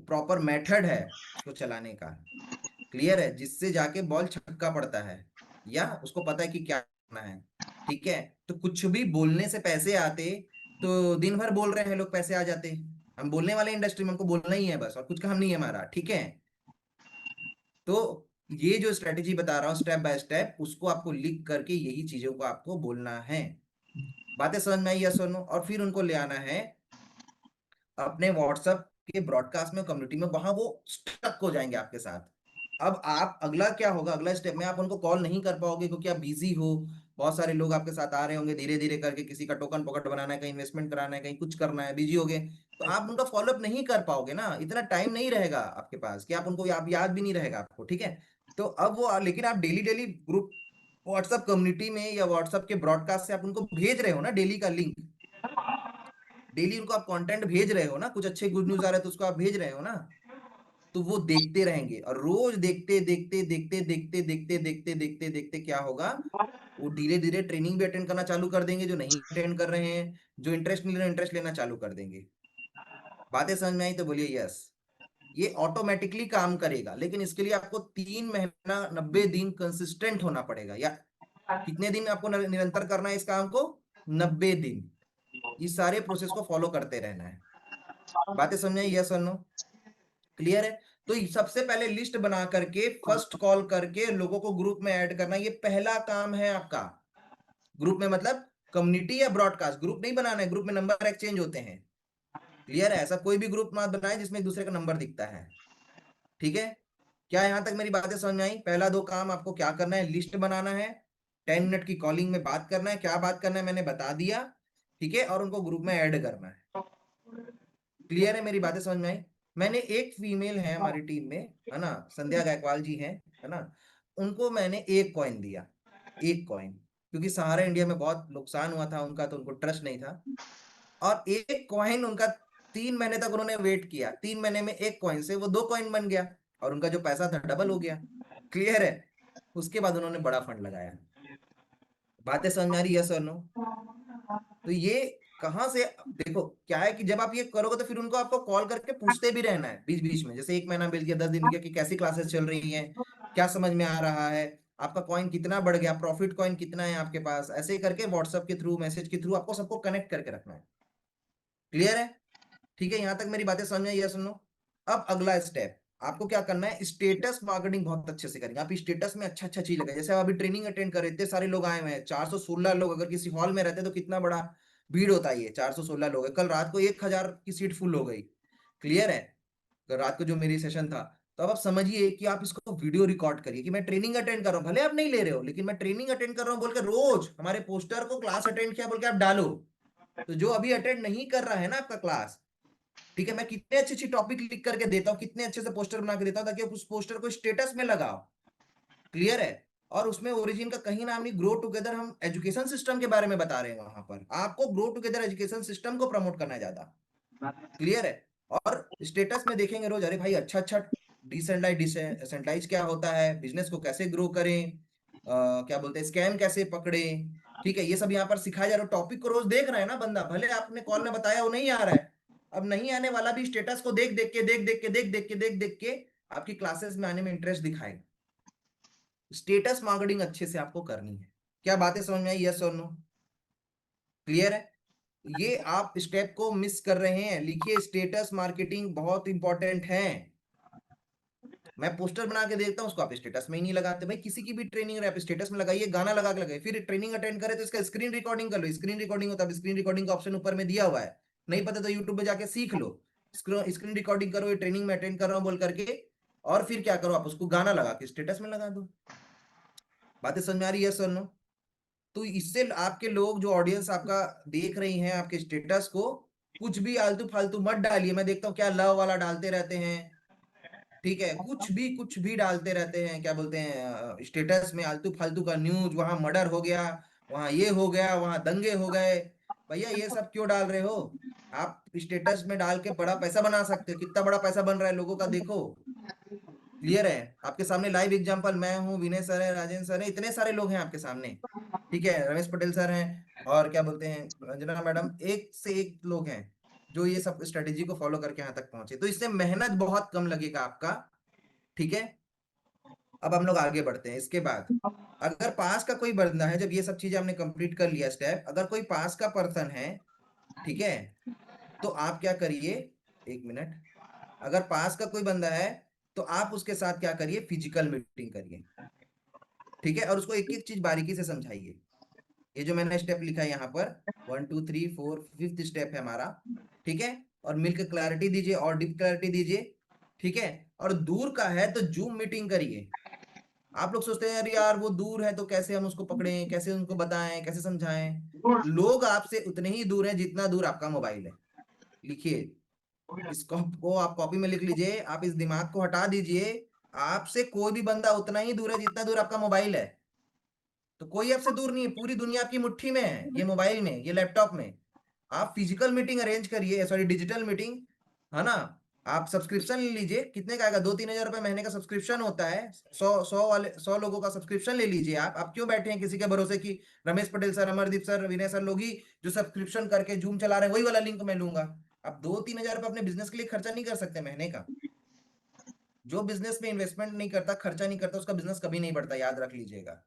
प्रॉपर मेथड है उसको चलाने का। क्लियर है, जिससे जाके बॉल छक्का पड़ता है, या उसको पता है कि क्या करना है। ठीक है, तो कुछ भी बोलने से पैसे आते, तो दिन भर बोल रहे हैं लोग, पैसे आ जाते। हम बोलने वाले इंडस्ट्री में, हमको बोलना ही है बस, और कुछ काम नहीं है हमारा। ठीक है, तो ये जो स्ट्रेटेजी बता रहा हूँ स्टेप बाय स्टेप, उसको आपको लिख करके यही चीजों को आपको बोलना है। बातें समझ में आई, यस और नो? और फिर उनको ले आना है अपने व्हाट्सएप के ब्रॉडकास्ट में, कम्युनिटी में, वहां वो स्टक हो जाएंगे आपके साथ। अब आप अगला क्या होगा, अगला स्टेप में आप उनको कॉल नहीं कर पाओगे क्योंकि आप बिजी हो, बहुत सारे लोग आपके साथ आ रहे होंगे धीरे धीरे करके, किसी का टोकन पॉकेट बनाना है, कहीं इन्वेस्टमेंट कराना है, कहीं कुछ करना है, बिजी हो गए, तो आप उनका फॉलोअप नहीं कर पाओगे ना, इतना टाइम नहीं रहेगा आपके पास कि आप उनको, आप याद भी नहीं रहेगा आपको। ठीक है, तो अब वो, लेकिन आप daily daily group WhatsApp community में या व्हाट्सएप के ब्रॉडकास्ट से आप उनको भेज रहे हो ना डेली का लिंक, डेली उनको आप कंटेंट भेज रहे हो ना, कुछ अच्छे गुड न्यूज आ रहे हैं तो उसको आप भेज रहे हो ना, तो वो देखते रहेंगे। और रोज देखते देखते देखते देखते देखते देखते देखते देखते क्या होगा, वो धीरे धीरे ट्रेनिंग भी अटेंड करना चालू कर देंगे, जो नहीं अटेंड कर रहे हैं, जो इंटरेस्ट नहीं ले रहे इंटरेस्ट लेना चालू कर देंगे। बातें समझ में आई तो बोलिए यस। ये ऑटोमेटिकली काम करेगा, लेकिन इसके लिए आपको 3 महीना 90 दिन कंसिस्टेंट होना पड़ेगा। या कितने दिन आपको निरंतर करना है इस काम को? 90 दिन। इस सारे प्रोसेस को फॉलो करते रहना है। बातें समझ में आई, यस और नो? क्लियर है? तो सबसे पहले लिस्ट बना करके फर्स्ट कॉल करके लोगों को ग्रुप में ऐड करना, ये पहला काम है आपका। ग्रुप में मतलब कम्युनिटी या ब्रॉडकास्ट, ग्रुप नहीं बनाना है, ग्रुप में नंबर एक्सचेंज होते हैं। क्लियर है? ऐसा कोई भी ग्रुप मत बनाए जिसमें एक दूसरे का नंबर दिखता है। ठीक है, क्या यहां तक मेरी बातें समझ में आई? पहला 2 काम आपको क्या करना है, लिस्ट बनाना है, 10 मिनट की कॉलिंग में बात करना है, क्या बात करना है मैंने बता दिया। ठीक है, और उनको ग्रुप में ऐड करना है। क्लियर है, मेरी बातें समझ में आई? मैंने एक फीमेल है हमारी टीम में, है ना, संध्या गायकवाल जी हैं, है ना, उनको मैंने 1 कॉइन दिया, 1 कॉइन, क्योंकि सहारा इंडिया में बहुत नुकसान हुआ था उनका, तो उनको ट्रस्ट नहीं था। और 1 कॉइन उनका, 3 महीने तक उन्होंने वेट किया, 3 महीने में 1 कॉइन से वो 2 कॉइन बन गया, और उनका जो पैसा था डबल हो गया। क्लियर है? उसके बाद उन्होंने बड़ा फंड लगाया। बातें समझ में आ रही, यस और नो? तो ये कहाँ से, देखो क्या है कि जब आप ये करोगे तो फिर उनको आपको कॉल करके पूछते भी रहना है बीच बीच में, जैसे 1 महीना बीत गया, 10 दिन बीत गया, कि कैसी क्लासेस चल रही हैं, क्या समझ में आ रहा है, आपका कॉइन कितना बढ़ गया, प्रॉफिट कॉइन कितना है आपके पास, ऐसे ही करके व्हाट्सएप के थ्रू, मैसेज के थ्रू आपको सबको कनेक्ट करके रखना है। क्लियर है? ठीक है, यहां तक मेरी बातें समझ में आई, सुनो। अब अगला स्टेप आपको क्या करना है, स्टेटस मार्केटिंग बहुत अच्छे से करेंगे आप। स्टेटस में अच्छा अच्छा चीज लगे, जैसे आप अभी ट्रेनिंग अटेंड कर रहे, इतने सारे लोग आए हुए हैं, 416 लोग, अगर किसी हॉल में रहते तो कितना बड़ा भीड़ होता है, ये 416 लोग है। कल रात को 1000 की सीट फुल हो गई। क्लियर है? तो रात को जो मेरी सेशन था, तो अब आप समझिए कि आप इसको वीडियो रिकॉर्ड करिए कि मैं ट्रेनिंग अटेंड कर रहा हूँ, भले आप नहीं ले रहे हो, लेकिन मैं ट्रेनिंग अटेंड कर रहा हूँ बोल के रोज हमारे पोस्टर को क्लास अटेंड किया बोल के आप डालो। तो जो अभी अटेंड नहीं कर रहा है ना आपका क्लास, ठीक है, मैं कितने अच्छी अच्छी टॉपिक लिख करके देता हूँ, कितने अच्छे से पोस्टर बना के देता हूँ, ताकि आप उस पोस्टर को स्टेटस में लगाओ। क्लियर है? और उसमें ओरिजिन का कहीं नाम नहीं, ग्रो टुगेदर, हम एजुकेशन सिस्टम के बारे में बता रहे हैं, वहां पर आपको ग्रो टुगेदर एजुकेशन सिस्टम को प्रमोट करना है ज्यादा। क्लियर है? और स्टेटस में देखेंगे रोज, अरे भाई अच्छा अच्छा, डिसेंट्रलाइज क्या होता है, बिजनेस को कैसे ग्रो करें, क्या बोलते हैं, स्कैम कैसे पकड़े। ठीक है, ये सब यहाँ पर सिखाया जा रहा है, टॉपिक को रोज देख रहा है ना बंदा, भले आपने कॉल में बताया वो नहीं आ रहा है, अब नहीं आने वाला भी स्टेटस को देख देख के देख देख के देख देख के देख देख के आपकी क्लासेस में आने में इंटरेस्ट दिखाएगा। स्टेटस मार्केटिंग अच्छे से आपको करनी है। क्या बातें समझ में आई, यस और नो? क्लियर है? ये आप स्टेप को मिस कर रहे हैं, लिखिए, स्टेटस मार्केटिंग बहुत इंपॉर्टेंट है। मैं पोस्टर बना के देखता हूँ उसको आप स्टेटस में ही नहीं लगाते। भाई किसी की भी ट्रेनिंग रहे आप स्टेटस में लगाइए, गाना लगा के लगाइए, फिर ट्रेनिंग अटेंड करें तो इसका स्क्रीन रिकॉर्डिंग कर लो, स्क्रीन रिकॉर्डिंग होता है, स्क्रीन रिकॉर्डिंग का ऑप्शन ऊपर में दिया हुआ है, नहीं पता तो यूट्यूब पे जाके सीख लो, स्क्रीन रिकॉर्डिंग करो, ये ट्रेनिंग में अटेंड कर रहा हूँ बोल करके, और फिर क्या करो, आप उसको गाना लगा के स्टेटस में लगा दो। बातें समझ में आ रही है, सर नो? तो इससे आपके लोग, जो ऑडियंस आपका देख रही हैं आपके स्टेटस को, कुछ भी आलतू फालतू मत डालिए। मैं देखता हूँ क्या लव वाला डालते रहते हैं, ठीक है, कुछ भी डालते रहते हैं, क्या बोलते हैं, स्टेटस में आलतू फालतू का न्यूज, वहां मर्डर हो गया, वहां ये हो गया, वहां दंगे हो गए। भैया ये सब क्यों डाल रहे हो? आप स्टेटस में डाल के बड़ा पैसा बना सकते हो, कितना बड़ा पैसा बन रहा है लोगों का देखो। क्लियर है? आपके सामने लाइव एग्जांपल मैं हूँ, विनय सर है, राजेंद्र सर है, इतने सारे लोग हैं आपके सामने। ठीक है, रमेश पटेल सर हैं और क्या बोलते हैं रंजना मैडम, एक से एक लोग हैं जो ये सब स्ट्रेटेजी को फॉलो करके यहाँ तक पहुंचे, तो इससे मेहनत बहुत कम लगेगा आपका। ठीक है, अब हम लोग आगे बढ़ते हैं। इसके बाद अगर पास का कोई बंदा है, जब ये सब चीजें हमने कंप्लीट कर लिया स्टेप, अगर कोई पास का पर्सन है, ठीक है, तो आप क्या करिए, एक मिनट, अगर पास का कोई बंदा है तो आप उसके साथ क्या करिए, फिजिकल मीटिंग करिए। ठीक है, और उसको एक एक चीज बारीकी से समझाइए। ये जो मैंने स्टेप लिखा है यहाँ पर, 1 2 3 4, 5th स्टेप है हमारा। ठीक है, और मिलकर क्लैरिटी दीजिए और डीप क्लैरिटी दीजिए। ठीक है, और दूर का है तो जूम मीटिंग करिए। आप लोग सोचते हैं यार यार वो दूर है तो कैसे हम उसको पकड़ें, कैसे उनको बताएं, कैसे समझाएं। लोग आपसे उतने ही दूर हैं जितना दूर आपका मोबाइल है। लिखिए, इसको को आप कॉपी में लिख लीजिए, आप इस दिमाग को हटा दीजिए। आपसे कोई भी बंदा उतना ही दूर है जितना दूर आपका मोबाइल है। तो कोई आपसे दूर नहीं है, पूरी दुनिया आपकी मुट्ठी में है, ये मोबाइल में, ये लैपटॉप में। आप फिजिकल मीटिंग अरेंज करिए, सॉरी डिजिटल मीटिंग, है ना। आप सब्सक्रिप्शन ले लीजिए, कितने का आएगा, 2-3 हजार रुपए महीने का सब्सक्रिप्शन होता है। 100 लोगों का सब्सक्रिप्शन ले लीजिए। आप क्यों बैठे हैं किसी के भरोसे कि रमेश पटेल सर, अमरदीप सर, विनय सर लोग ही जो सब्सक्रिप्शन करके जूम चला रहे हैं वही वाला लिंक मैं लूंगा। आप 2-3 हजार रुपए अपने बिजनेस के लिए खर्चा नहीं कर सकते महीने का। जो बिजनेस में इन्वेस्टमेंट नहीं करता, खर्चा नहीं करता, उसका बिजनेस कभी नहीं बढ़ता, याद रख लीजिएगा।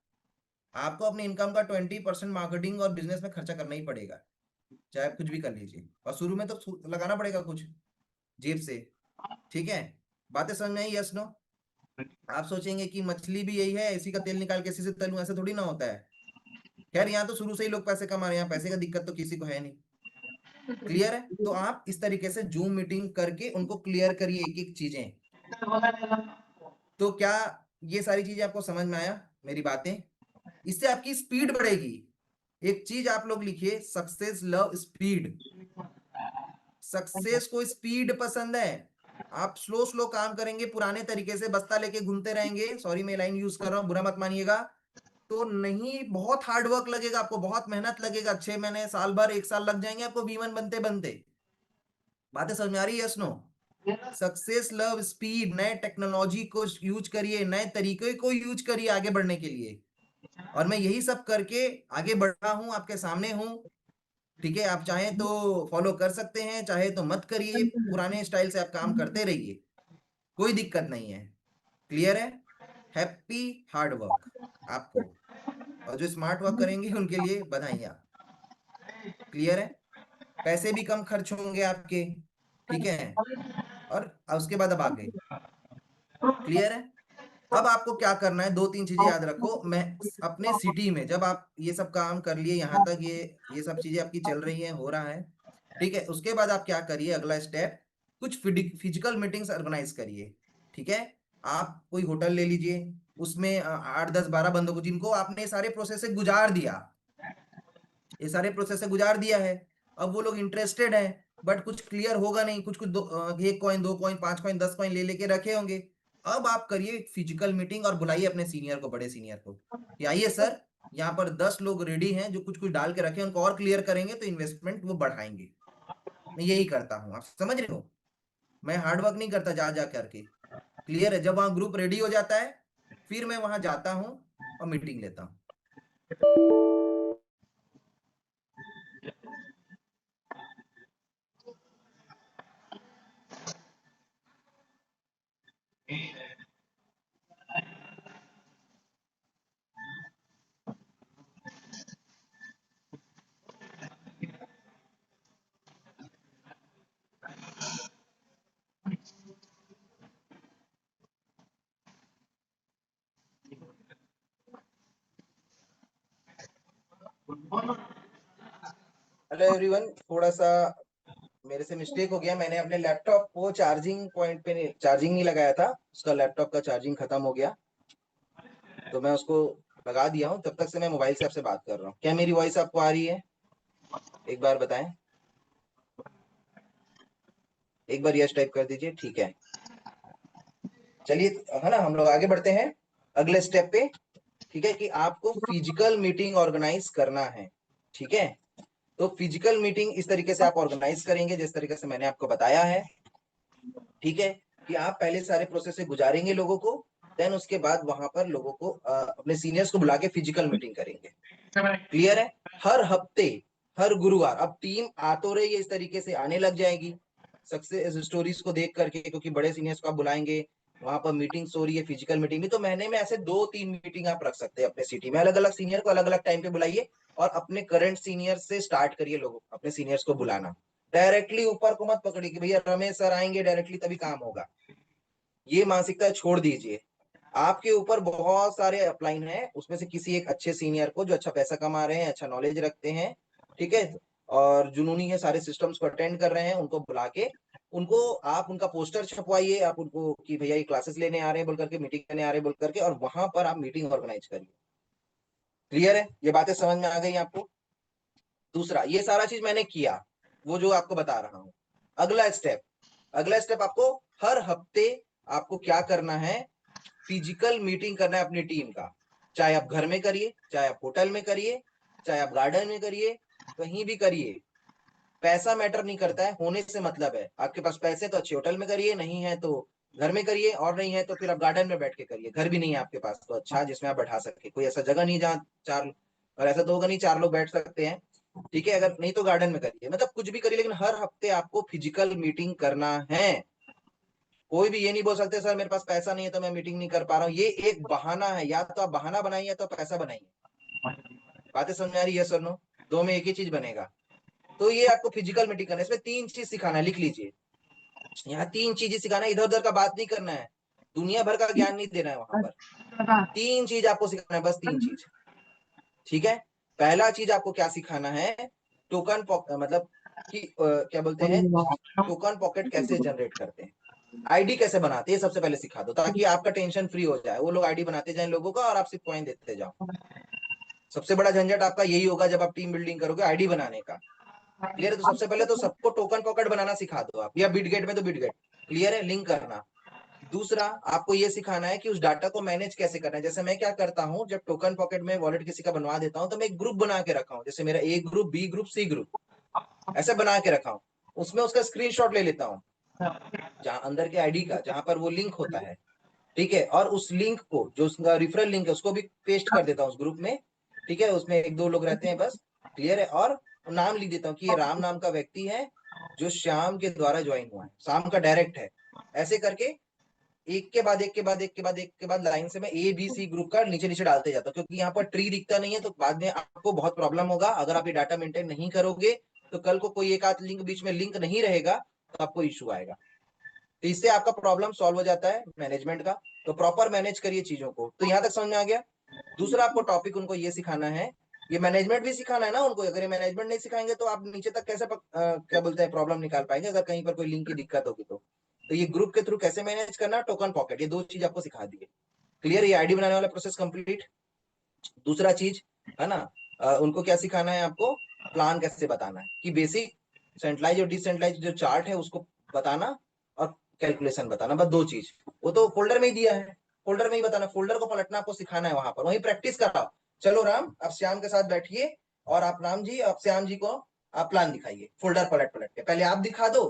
आपको अपनी इनकम का 20% मार्केटिंग और बिजनेस में खर्चा करना ही पड़ेगा, चाहे आप कुछ भी कर लीजिए, और शुरू में तो लगाना पड़ेगा कुछ जेब से। ठीक है, बातें समझ में आई, यस नो। आप सोचेंगे कि मछली भी यही है, इसी का तेल निकाल के इसी से तलूं, ऐसे थोड़ी ना होता है। खैर, यहाँ तो शुरू से ही लोग पैसे कमा रहे हैं, यहाँ पैसे का दिक्कत तो किसी को है नहीं। क्लियर है, तो आप इस तरीके से जूम मीटिंग करके उनको क्लियर करिए एक एक चीजें। तो क्या ये सारी चीजें आपको समझ में आया, मेरी बातें? इससे आपकी स्पीड बढ़ेगी। एक चीज आप लोग लिखिए, सक्सेस लव स्पीड। सक्सेस को स्पीड पसंद है। आप स्लो स्लो काम करेंगे, पुराने तरीके से बस्ता लेके घूमते रहेंगे, सॉरी मैं लाइन यूज कर रहा हूं, बुरा मत मानिएगा, तो नहीं, बहुत हार्ड वर्क लगेगा आपको, बहुत मेहनत लगेगा, 6 महीने, साल भर, 1 साल लग जाएंगे आपको V1 बनते बनते। बातें समझ में आ रही है, yes no? Success love speed, नए टेक्नोलॉजी को यूज करिए, नए तरीके को यूज करिए आगे बढ़ने के लिए। और मैं यही सब करके आगे बढ़ रहा हूं, आपके सामने हूं। ठीक है, आप चाहें तो फॉलो कर सकते हैं, चाहे तो मत करिए, पुराने स्टाइल से आप काम करते रहिए, कोई दिक्कत नहीं है। क्लियर है? हैप्पी हार्ड वर्क आपको, और जो स्मार्ट वर्क करेंगे उनके लिए बधाइयाँ। क्लियर है? पैसे भी कम खर्च होंगे आपके। ठीक है, और उसके बाद अब आगे, क्लियर है? अब आपको क्या करना है, 2-3 चीजें याद रखो। मैं अपने सिटी में, जब आप ये सब काम कर लिए यहाँ तक, ये सब चीजें आपकी चल रही हैं, हो रहा है, ठीक है, उसके बाद आप क्या करिए, अगला स्टेप, कुछ फिजिकल मीटिंग्स ऑर्गेनाइज करिए। ठीक है, आप कोई होटल ले लीजिए, उसमें 8 10 12 बंदों को, जिनको आपने सारे प्रोसेस से गुजार दिया, ये सारे प्रोसेस से गुजार दिया है, अब वो लोग इंटरेस्टेड हैं, बट कुछ क्लियर होगा नहीं, कुछ कुछ 1 कॉइन 2 कॉइन 5 कॉइन 10 कॉइन ले लेके रखे होंगे। अब आप करिए फिजिकल मीटिंग और बुलाइए अपने सीनियर को, बड़े सीनियर को, कि आइए सर, यहाँ पर 10 लोग रेडी हैं जो कुछ कुछ डाल के रखे हैं, उनको और क्लियर करेंगे तो इन्वेस्टमेंट वो बढ़ाएंगे। मैं यही करता हूँ, आप समझ रहे हो? मैं हार्डवर्क नहीं करता जा जा करके। क्लियर है? जब वहां ग्रुप रेडी हो जाता है, फिर मैं वहां जाता हूँ और मीटिंग लेता हूँ। हेलो एवरीवन, थोड़ा सा मेरे से मिस्टेक हो गया, मैंने अपने लैपटॉप को चार्जिंग पॉइंट पे नहीं, चार्जिंग नहीं लगाया था, उसका लैपटॉप का चार्जिंग खत्म हो गया, तो मैं उसको लगा दिया हूँ, तब तक से मैं मोबाइल से आपसे बात कर रहा हूँ। क्या मेरी वॉइस आपको आ रही है? एक बार बताएं, एक बार यस टाइप कर दीजिए। ठीक है, चलिए, है ना, हम लोग आगे बढ़ते हैं अगले स्टेप पे। ठीक है, कि आपको फिजिकल मीटिंग ऑर्गेनाइज करना है। ठीक है, तो फिजिकल मीटिंग इस तरीके से आप ऑर्गेनाइज करेंगे जिस तरीके से मैंने आपको बताया है। ठीक है, कि आप पहले सारे प्रोसेस से गुजारेंगे लोगों को, देन उसके बाद वहां पर लोगों को अपने सीनियर्स को बुला के फिजिकल मीटिंग करेंगे। क्लियर है? हर हफ्ते, हर गुरुवार। अब टीम आ तो रही है, इस तरीके से आने लग जाएगी सक्सेस स्टोरीज को देख करके, क्योंकि बड़े सीनियर्स को आप बुलाएंगे, वहां पर मीटिंग्स हो रही है, फिजिकल मीटिंग भी। तो महीने में ऐसे 2-3 मीटिंग आप रख सकते हैं अपने सिटी में। अलग अलग सीनियर को अलग अलग टाइम पे बुलाइए और अपने करंट सीनियर से स्टार्ट करिए लोग अपने सीनियर्स को बुलाना। डायरेक्टली ऊपर को मत पकड़िए कि भैया रमेश सर आएंगे डायरेक्टली तभी काम होगा। ये मानसिकता छोड़ दीजिए। आपके ऊपर बहुत सारे अपलाइन है, उसमें से किसी एक अच्छे सीनियर को जो अच्छा पैसा कमा रहे हैं, अच्छा नॉलेज रखते हैं, ठीक है, और जुनूनी है, सारे सिस्टम्स को अटेंड कर रहे हैं, उनको बुला के उनको आप उनका पोस्टर छपवाइए, आप उनको कि भैया ये क्लासेस लेने आ रहे हैं बोल करके, मीटिंग लेने आ रहे हैं बोल करके, और वहां पर आप मीटिंग ऑर्गेनाइज करिए। क्लियर है? ये बातें समझ में आ गई आपको? दूसरा, ये सारा चीज मैंने किया, वो जो आपको बता रहा हूं। अगला स्टेप आपको हर हफ्ते आपको क्या करना है, फिजिकल मीटिंग करना है अपनी टीम का। चाहे आप घर में करिए, चाहे आप होटल में करिए, चाहे आप गार्डन में करिए, कहीं भी करिए। पैसा मैटर नहीं करता है, होने से मतलब है। आपके पास पैसे तो अच्छे होटल में करिए, नहीं है तो घर में करिए, और नहीं है तो फिर आप गार्डन में बैठ के करिए। घर भी नहीं है आपके पास तो अच्छा, जिसमें आप बैठा सके, कोई ऐसा जगह नहीं जहाँ चार, और ऐसा तो होगा नहीं 4 लोग बैठ सकते हैं, ठीक है, अगर नहीं तो गार्डन में करिए, मतलब कुछ भी करिए, लेकिन हर हफ्ते आपको फिजिकल मीटिंग करना है। कोई भी ये नहीं बोल सकते सर मेरे पास पैसा नहीं है तो मैं मीटिंग नहीं कर पा रहा हूँ, ये एक बहाना है। या तो आप बहाना बनाइए या तो पैसा बनाइए। बातें समझ आ रही है सर? नो, दो में एक ही चीज बनेगा। तो ये आपको फिजिकल मीटिंग करना है, इसमें 3 चीज सिखाना है, लिख लीजिए। यहाँ 3 चीजें सिखाना है, इधर उधर का बात नहीं करना है, दुनिया भर का ज्ञान नहीं देना है वहां पर। 3 चीज आपको सिखाना है, बस 3 चीज, ठीक है? पहला चीज आपको क्या सिखाना है, टोकन मतलब कि क्या बोलते हैं, टोकन पॉकेट कैसे जनरेट करते हैं, आईडी कैसे बनाते हैं, सबसे पहले सिखा दो, ताकि आपका टेंशन फ्री हो जाए। वो लोग आईडी बनाते जाए लोगों का और आप सिर्फ पॉइंट देते जाओ। सबसे बड़ा झंझट आपका यही होगा जब आप टीम बिल्डिंग करोगे, आईडी बनाने का। क्लियर है? तो सबसे पहले तो सबको टोकन पॉकेट बनाना सिखा दो आप, या बिटगेट में तो बिटगेट, क्लियर है, लिंक करना। दूसरा, आपको ये सिखाना है कि उस डाटा को मैनेज कैसे करना है। जैसे मैं क्या करता हूँ, जब टोकन पॉकेट में वॉलेट किसी का बनवा देता हूँ तो मैं एक ग्रुप बना के रखा हूँ, जैसे मेरा A group, B group, C group, ऐसे बना के रखा हूँ। उसमें उसका स्क्रीनशॉट ले लेता हूँ, जहां अंदर के आईडी का, जहां पर वो लिंक होता है, ठीक है, और उस लिंक को, जो उसका रिफरल लिंक है, उसको भी पेस्ट कर देता हूँ उस ग्रुप में, ठीक है, उसमें 1-2 लोग रहते हैं बस, क्लियर है, और नाम लिख देता हूँ कि ये राम नाम का व्यक्ति है जो श्याम के द्वारा ज्वाइन हुआ है, शाम का डायरेक्ट है। ऐसे करके एक के बाद एक के बाद एक के बाद एक के बाद लाइन से मैं ए बी सी ग्रुप का नीचे नीचे डालते जाता हूँ, क्योंकि यहाँ पर ट्री दिखता नहीं है, तो बाद में आपको बहुत प्रॉब्लम होगा अगर आप ये डाटा मेंटेन नहीं करोगे। तो कल को कोई एक आध लिंक बीच में लिंक नहीं रहेगा तो आपको इश्यू आएगा। तो इससे आपका प्रॉब्लम सॉल्व हो जाता है मैनेजमेंट का। तो प्रॉपर मैनेज करिए चीजों को। तो यहाँ तक समझ में आ गया? दूसरा आपको टॉपिक उनको ये सिखाना है, ये मैनेजमेंट भी सिखाना है ना उनको। अगर ये मैनेजमेंट नहीं सिखाएंगे तो आप नीचे तक कैसे क्या बोलते हैं प्रॉब्लम निकाल पाएंगे, अगर कहीं पर कोई लिंक की दिक्कत होगी तो ये ग्रुप के थ्रू कैसे मैनेज करना, टोकन पॉकेट, ये 2 चीज आपको सिखा दिए। क्लियर? ये आईडी बनाने वाला प्रोसेस कंप्लीट। दूसरा चीज है ना, उनको क्या सिखाना है आपको, प्लान कैसे बताना है, कि बेसिक सेंट्रलाइज और डिसेंट्रलाइज जो चार्ट है उसको बताना, और कैलकुलेशन बताना, बस 2 चीज। वो तो फोल्डर में ही दिया है, फोल्डर में ही बताना, फोल्डर को पलटना आपको सिखाना है वहां पर, वही प्रैक्टिस कराओ। चलो राम, आप श्याम के साथ बैठिए, और आप राम जी, आप श्याम जी को आप प्लान दिखाइए, फोल्डर पलट पलट के, पहले आप दिखा दो,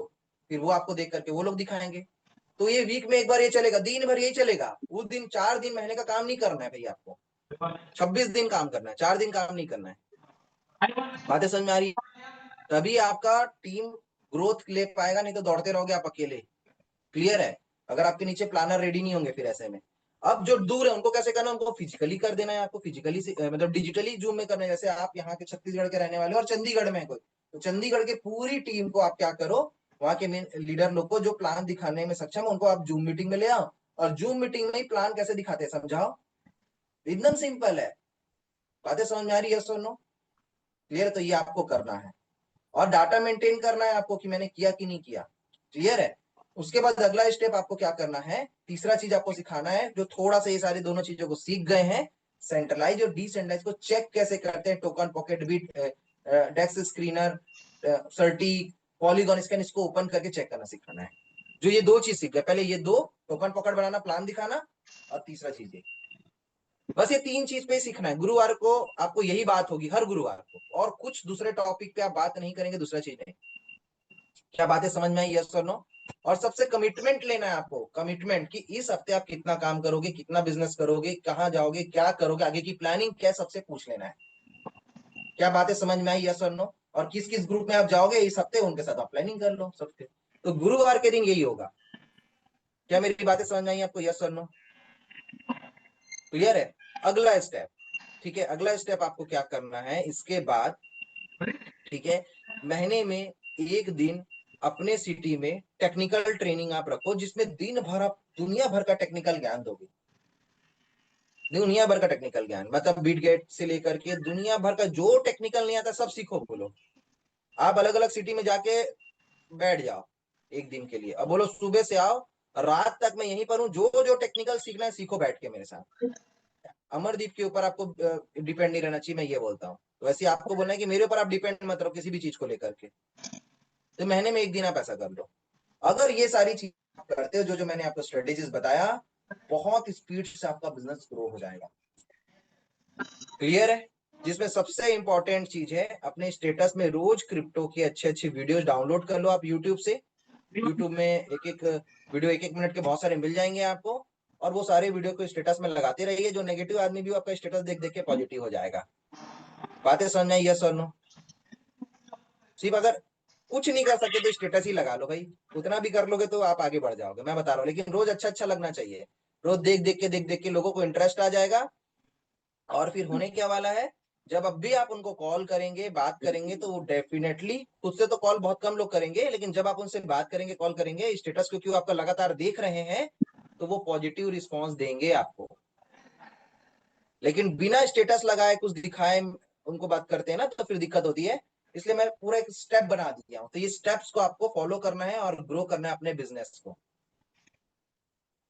फिर वो आपको देख करके वो लोग दिखाएंगे। तो ये वीक में एक बार ये चलेगा, दिन भर यही चलेगा। उस दिन 4 दिन महीने का काम नहीं करना है भैया आपको, 26 दिन काम करना है, 4 दिन काम नहीं करना है। बातें समझ में आ रही है? तभी आपका टीम ग्रोथ ले पाएगा, नहीं तो दौड़ते रहोगे आप अकेले। क्लियर है? अगर आपके नीचे प्लानर रेडी नहीं होंगे फिर ऐसे में। अब जो दूर है उनको कैसे करना है, उनको फिजिकली कर देना है, आपको फिजिकली मतलब डिजिटली जूम में करना है। जैसे आप यहाँ के छत्तीसगढ़ के रहने वाले और चंडीगढ़ में कोई, तो चंडीगढ़ के पूरी टीम को आप क्या करो, वहां के मेन लीडर लोग को जो प्लान दिखाने में सक्षम है उनको आप जूम मीटिंग में ले आओ, और जूम मीटिंग में ही प्लान कैसे दिखाते हैं समझाओ। एकदम सिंपल है। बातें समझ में आ रही है? सुनो, क्लियर? तो ये आपको करना है, और डाटा मेंटेन करना है आपको कि मैंने किया कि नहीं किया। क्लियर है? उसके बाद अगला स्टेप आपको क्या करना है, तीसरा चीज आपको सिखाना है, जो थोड़ा सा ये सारी दोनों चीजों को सीख गए हैं, सेंट्रलाइज और डिसेंट्रलाइज को चेक कैसे करते हैं, टोकन पॉकेट बिट, डेक्स स्क्रीनर, सर्टी, पॉलीगॉन स्कैन, इसको ओपन करके चेक करना सिखाना है। जो ये 2 चीज सीख गए, पहले ये 2, टोकन पॉकेट बनाना, प्लान दिखाना, और तीसरा चीज ये, बस ये 3 चीज पे सीखना है। गुरुवार को आपको यही बात होगी, हर गुरुवार को, और कुछ दूसरे टॉपिक पे आप बात नहीं करेंगे, दूसरा चीज नहीं। क्या बातें समझ में आई? यस और नो? और सबसे कमिटमेंट लेना है आपको, कमिटमेंट, कि इस हफ्ते आप कितना काम करोगे, कितना बिजनेस करोगे, कहाँ जाओगे, क्या करोगे, आगे की प्लानिंग क्या, सबसे पूछ लेना है। क्या बातें समझ में आई, यस और नो? और किस किस ग्रुप में आप जाओगे इस हफ्ते, उनके साथ आप प्लानिंग कर लो सबके। तो गुरुवार के दिन यही होगा। क्या मेरी बातें समझ में आई आपको, यस और नो? क्लियर है? अगला स्टेप, ठीक है, अगला स्टेप आपको क्या करना है इसके बाद, ठीक है, महीने में एक दिन अपने सिटी में टेक्निकल ट्रेनिंग आप रखो, जिसमें दिन भर आप दुनिया भर का टेक्निकल ज्ञान दोगे। दुनिया भर का टेक्निकल ज्ञान मतलब बीटगेट से लेकर के दुनिया भर का जो टेक्निकल नहीं आता सब सीखो। बोलो आप अलग अलग सिटी में जाके बैठ जाओ एक दिन के लिए, अब बोलो सुबह से आओ रात तक मैं यहीं पर हूँ, जो जो टेक्निकल सीखना है सीखो बैठ के मेरे साथ। अमरदीप के ऊपर आपको डिपेंड नहीं रहना चाहिए, मैं ये बोलता हूँ। तो वैसे आपको बोलना है कि मेरे ऊपर आप डिपेंड मत रहो किसी भी चीज को लेकर के। तो महीने में एक दिन आप ऐसा कर लो। अगर ये सारी चीज करते हो, जो जो मैंने आपको स्ट्रेटेजीज बताया, बहुत स्पीड से आपका बिजनेस ग्रो हो जाएगा। क्लियर है? जिसमें सबसे इंपॉर्टेंट चीज है, अपने स्टेटस में रोज क्रिप्टो के अच्छे अच्छे वीडियोस डाउनलोड कर लो आप यूट्यूब से। यूट्यूब में एक एक वीडियो 1-1 मिनट के बहुत सारे मिल जाएंगे आपको, और वो सारे वीडियो को स्टेटस में लगाते रहिए। जो नेगेटिव आदमी भी आपका स्टेटस देख देख के पॉजिटिव हो जाएगा। बातें समझ में आई, यस और नो? सिर्फ अगर कुछ नहीं कर सकते तो स्टेटस ही लगा लो भाई, उतना भी कर लोगे तो आप आगे बढ़ जाओगे, मैं बता रहा हूँ। लेकिन रोज अच्छा अच्छा लगना चाहिए, रोज देख देख के लोगों को इंटरेस्ट आ जाएगा। और फिर होने क्या वाला है, जब अब भी आप उनको कॉल करेंगे बात करेंगे तो वो डेफिनेटली, खुद से तो कॉल बहुत कम लोग करेंगे, लेकिन जब आप उनसे बात करेंगे कॉल करेंगे स्टेटस क्योंकि वो आपका लगातार देख रहे हैं, तो वो पॉजिटिव रिस्पॉन्स देंगे आपको। लेकिन बिना स्टेटस लगाए कुछ दिखाए उनको बात करते हैं ना, तो फिर दिक्कत होती है। इसलिए मैं पूरा एक स्टेप बना दिया हूं, तो ये स्टेप्स को आपको फॉलो करना है और ग्रो करना है अपने बिजनेस को।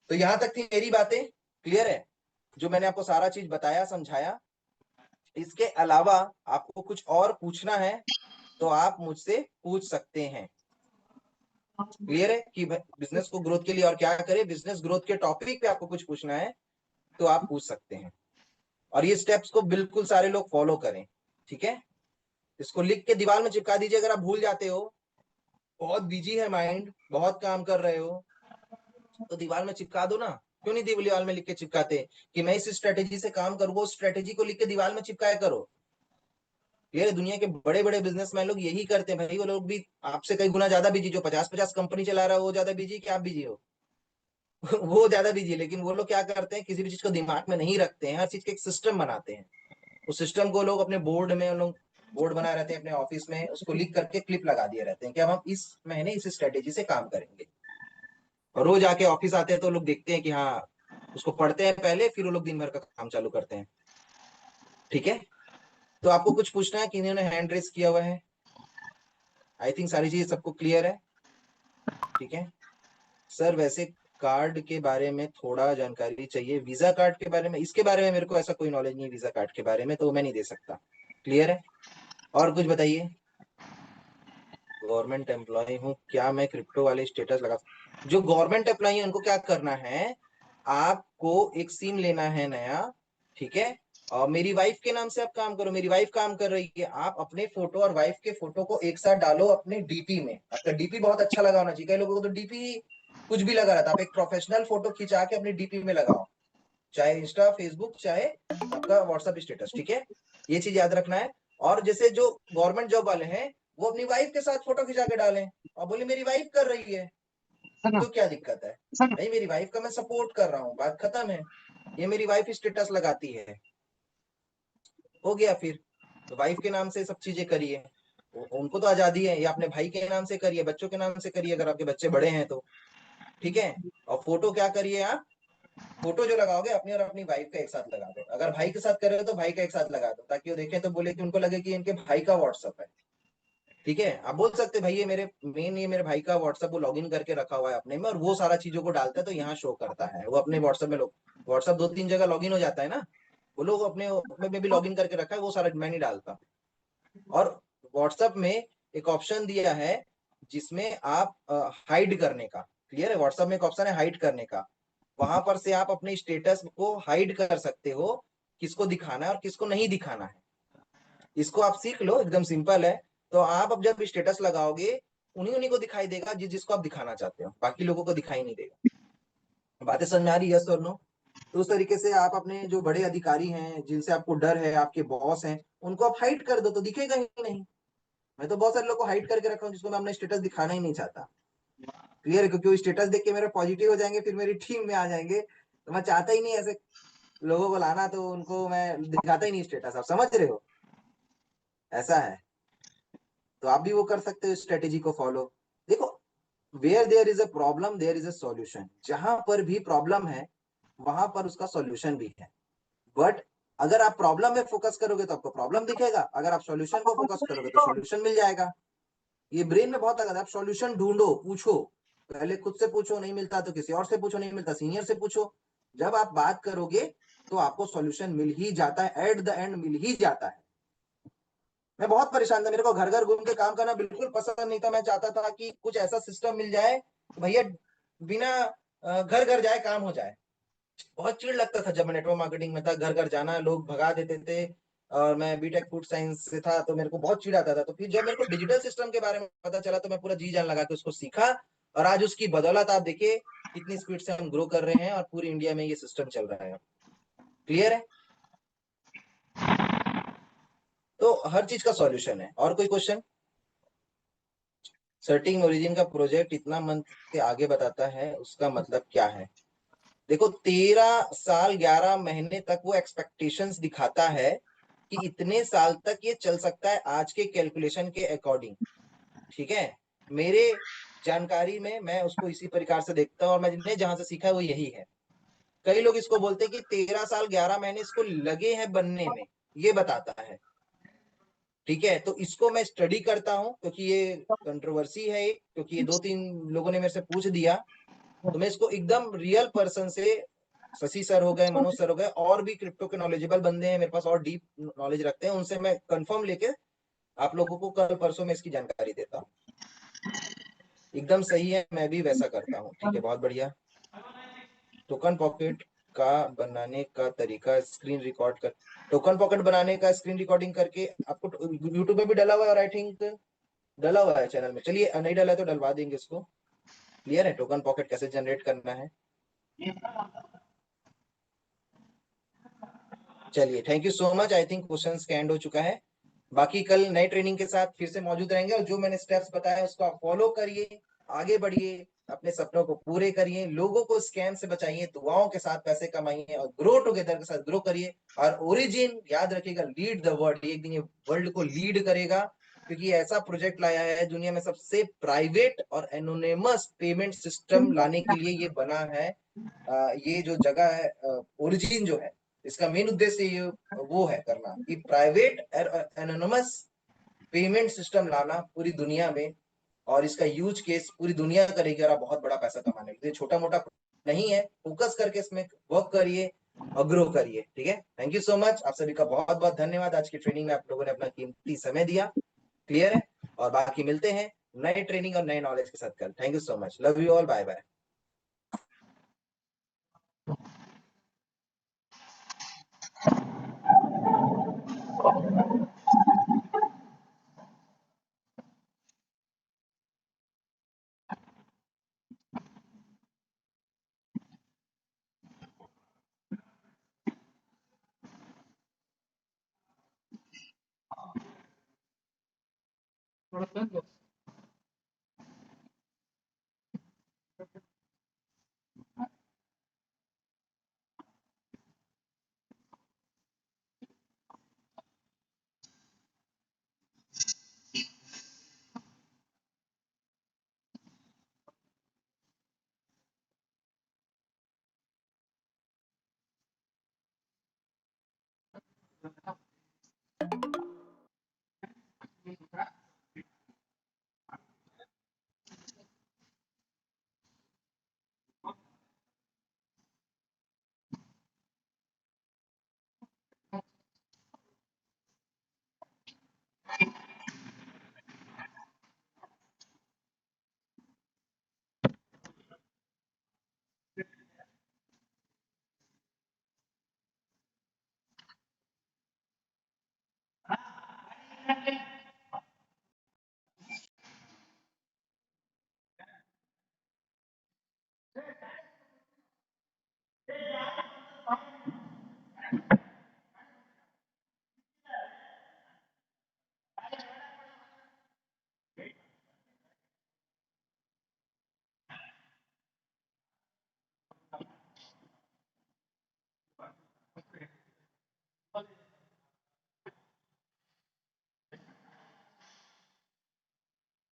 तो यहां तक थी मेरी बातें, क्लियर है? जो मैंने आपको सारा चीज बताया समझाया। इसके अलावा आपको कुछ और पूछना है तो आप मुझसे पूछ सकते हैं। क्लियर है कि बिजनेस को ग्रोथ के लिए और क्या करें, बिजनेस ग्रोथ के टॉपिक पे आपको कुछ पूछना है तो आप पूछ सकते हैं। और ये स्टेप्स को बिल्कुल सारे लोग फॉलो करें, ठीक है? इसको लिख के दीवार में चिपका दीजिए। अगर आप भूल जाते हो, बहुत बिजी है माइंड, बहुत काम कर रहे हो, तो दीवार में चिपका दो ना। क्यों नहीं दीवार में लिख के चिपकाते कि मैं इस स्ट्रेटेजी से काम करूंगा, उस स्ट्रेटेजी को लिख के दीवार में चिपकाया करो। ये दुनिया के बड़े बड़े बिजनेसमैन लोग यही करते हैं भाई। वो लोग भी आपसे कई गुना ज्यादा बिजी, जो 50-50 कंपनी चला रहा है वो ज्यादा बिजी कि आप बिजी हो? वो ज्यादा बिजी है। लेकिन वो लोग क्या करते हैं, किसी भी चीज को दिमाग में नहीं रखते हैं, हर चीज का एक सिस्टम बनाते हैं। उस सिस्टम को लोग अपने बोर्ड में, लोग बोर्ड बनाए रहते हैं अपने ऑफिस में, उसको लिख करके क्लिप लगा दिए रहते हैं कि अब हम इस महीने इस स्ट्रेटेजी से काम करेंगे। और रोज आके ऑफिस आते हैं तो लोग देखते हैं कि हाँ, उसको पढ़ते हैं पहले, फिर वो लोग दिन भर का काम चालू करते हैं। ठीक है? तो आपको कुछ पूछना है कि इन्होंने हैंड रेस किया हुआ है? आई थिंक सारी चीज सबको क्लियर है। ठीक है सर, वैसे कार्ड के बारे में थोड़ा जानकारी चाहिए, वीजा कार्ड के बारे में। इसके बारे में मेरे को ऐसा कोई नॉलेज नहीं है वीजा कार्ड के बारे में, तो मैं नहीं दे सकता। क्लियर है? और कुछ बताइए। गवर्नमेंट एम्प्लॉय हूँ, क्या मैं क्रिप्टो वाले स्टेटस लगा? जो गवर्नमेंट एम्प्लॉय है उनको क्या करना है, आपको एक सिम लेना है नया, ठीक है? और मेरी वाइफ के नाम से आप काम करो, मेरी वाइफ काम कर रही है, आप अपने फोटो और वाइफ के फोटो को एक साथ डालो अपने डीपी में। आपका डीपी बहुत अच्छा लगा होना चाहिए, कई लोगों को तो डीपी कुछ भी लगा रहता है। आप एक प्रोफेशनल फोटो खिंचा के अपने डीपी में लगाओ, चाहे इंस्टा फेसबुक चाहे आपका व्हाट्सएप स्टेटस, ठीक है? ये चीज याद रखना है। और जैसे जो गवर्नमेंट जॉब वाले हैं वो अपनी वाइफ के साथ फोटो खिंचा के डालें और बोले मेरी वाइफ कर रही है, तो क्या दिक्कत है भाई? मेरी वाइफ का मैं सपोर्ट कर रहा हूँ, बात खत्म है। ये मेरी वाइफ स्टेटस लगाती है, हो गया। फिर तो वाइफ के नाम से सब चीजें करिए, उनको तो आजादी है। या अपने भाई के नाम से करिए, बच्चों के नाम से करिए अगर आपके बच्चे बड़े हैं तो, ठीक है? और फोटो क्या करिए आप, फोटो जो लगाओगे अपनी और अपनी वाइफ का एक साथ लगा दो। अगर भाई के साथ कर रहे हो तो भाई का एक साथ लगा दो, ताकि वो देखें तो बोले कि उनको लगे कि इनके भाई का व्हाट्सएप है। ठीक है? आप बोल सकते भाई ये मेरे मेन, ये मेरे भाई का व्हाट्सएप वो लॉगिन करके रखा हुआ है अपने में, और वो सारा चीजों को डालता है तो यहाँ शो करता है वो अपने व्हाट्सएप में। लोग व्हाट्सएप 2-3 जगह लॉगिन हो जाता है ना, वो लोग अपने में भी लॉगिन करके रखा है, वो सारा मैं नहीं डालता। और व्हाट्सएप में एक ऑप्शन दिया है जिसमें आप हाइड करने का, क्लियर है? व्हाट्सएप में एक ऑप्शन है हाइड करने का, वहां पर से आप अपने स्टेटस को हाइड कर सकते हो, किसको दिखाना है और किसको नहीं दिखाना है। इसको आप सीख लो, एकदम सिंपल है। तो आप अब जब स्टेटस लगाओगे उन्हीं उन्हीं को दिखाई देगा जिसको आप दिखाना चाहते हो, बाकी लोगों को दिखाई नहीं देगा। बातें समझ में आ रही है, यस और नो? तो उस तरीके से आप अपने जो बड़े अधिकारी हैं, जिनसे आपको डर है, आपके बॉस हैं, उनको आप हाइड कर दो तो दिखेगा ही नहीं। मैं तो बहुत सारे लोगों को हाइड करके रखा हूँ जिसको मैं अपना स्टेटस दिखाना ही नहीं चाहता। क्लियर है? क्योंकि वो स्टेटस देख के मेरे पॉजिटिव हो जाएंगे, फिर मेरी टीम में आ जाएंगे, तो मैं चाहता ही नहीं ऐसे लोगों को लाना, तो उनको मैं दिखाता ही नहीं स्टेटस। आप समझ रहे हो? ऐसा है। तो आप भी वो कर सकते हो, स्ट्रेटेजी को फॉलो। देखो, where there is a problem there is a solution. जहां पर भी प्रॉब्लम है वहां पर उसका सॉल्यूशन भी है। बट अगर आप प्रॉब्लम में फोकस करोगे तो आपको प्रॉब्लम दिखेगा, अगर आप सॉल्यूशन को फोकस करोगे तो सॉल्यूशन मिल जाएगा। ये ब्रेन में बहुत लगता है। आप सॉल्यूशन ढूंढो, पूछो, पहले खुद से पूछो, नहीं मिलता तो किसी और से पूछो, नहीं मिलता सीनियर से पूछो। जब आप बात करोगे तो आपको सॉल्यूशन मिल ही जाता है, एट द एंड मिल ही जाता है। मैं बहुत परेशान था, मेरे को घर घर घूम के काम करना बिल्कुल पसंद नहीं था। मैं चाहता था कि कुछ ऐसा सिस्टम मिल जाए भैया, बिना घर घर जाए काम हो जाए। बहुत चिड़ लगता था जब मैं नेटवर्क मार्केटिंग में था, घर घर जाना, लोग भगा देते थे। और मैं बीटेक फूड साइंस से था, तो मेरे को बहुत चिड़ आता था। तो फिर जब मेरे को डिजिटल सिस्टम के बारे में पता चला तो मैं पूरा जी जान लगा के उसको सीखा। और आज उसकी बदौलत आप देखिए कितनी स्पीड से हम ग्रो कर रहे हैं और पूरी इंडिया में ये सिस्टम चल रहा है। क्लियर है? तो हर चीज का सॉल्यूशन है। और कोई क्वेश्चन? सर्टिंग ओरिजिन का प्रोजेक्ट इतना मंथ के आगे बताता है, उसका मतलब क्या है? देखो, 13 साल 11 महीने तक वो एक्सपेक्टेशंस दिखाता है कि इतने साल तक ये चल सकता है आज के कैलकुलेशन के अकॉर्डिंग। ठीक है? मेरे जानकारी में मैं उसको इसी प्रकार से देखता हूँ, और मैंने जहां से सीखा है वो यही है। कई लोग इसको बोलते हैं कि 13 साल 11 महीने इसको लगे हैं बनने में, ये बताता है। ठीक है? तो इसको मैं स्टडी करता हूँ क्योंकि ये कंट्रोवर्सी है, क्योंकि ये 2-3 लोगों ने मेरे से पूछ दिया। तो मैं इसको एकदम रियल पर्सन से, शशि सर हो गए, मनोज सर हो गए, और भी क्रिप्टो के नॉलेजेबल बंदे हैं मेरे पास और डीप नॉलेज रखते हैं, उनसे मैं कंफर्म लेके आप लोगों को कल परसों में इसकी जानकारी देता हूँ। एकदम सही है, मैं भी वैसा करता हूँ। ठीक है, बहुत बढ़िया। टोकन पॉकेट का बनाने का तरीका, स्क्रीन रिकॉर्ड कर, टोकन पॉकेट बनाने का स्क्रीन रिकॉर्डिंग करके आपको यूट्यूब में भी डला हुआ है, और आई थिंक डला हुआ है चैनल में। चलिए, नहीं डला है तो डलवा देंगे इसको। क्लियर है टोकन पॉकेट कैसे जनरेट करना है? चलिए, thank you so much. I think questions का एंड हो चुका है। बाकी कल नए ट्रेनिंग के साथ फिर से मौजूद रहेंगे, और जो मैंने स्टेप्स बताए उसको आप फॉलो करिए, आगे बढ़िए, अपने सपनों को पूरे करिए, लोगों को स्कैम से बचाइए, दुआओं के साथ पैसे कमाइए, और ग्रो टुगेदर के साथ ग्रो करिए। और ओरिजिन याद रखिएगा, लीड द वर्ल्ड। एक दिन ये वर्ल्ड को लीड करेगा, क्योंकि ऐसा प्रोजेक्ट लाया है दुनिया में सबसे प्राइवेट और एनोनिमस पेमेंट सिस्टम लाने के लिए ये बना है। ये जो जगह है, ओरिजिन जो है, इसका मेन उद्देश्य ये वो है करना कि प्राइवेट एनोनिमस पेमेंट सिस्टम लाना पूरी दुनिया में, और इसका यूज केस पूरी दुनिया करेगी, और आप बहुत बड़ा पैसा कमाने के लिए। छोटा मोटा नहीं है, फोकस करके इसमें वर्क करिए और ग्रो करिए। ठीक है? Thank you so much. आप सभी का बहुत बहुत धन्यवाद। आज की ट्रेनिंग में आप लोगों ने अपना कीमती समय दिया। क्लियर है? और बाकी मिलते हैं नए ट्रेनिंग और नए नॉलेज के साथ कल। Thank you so much. Love you all. Bye bye.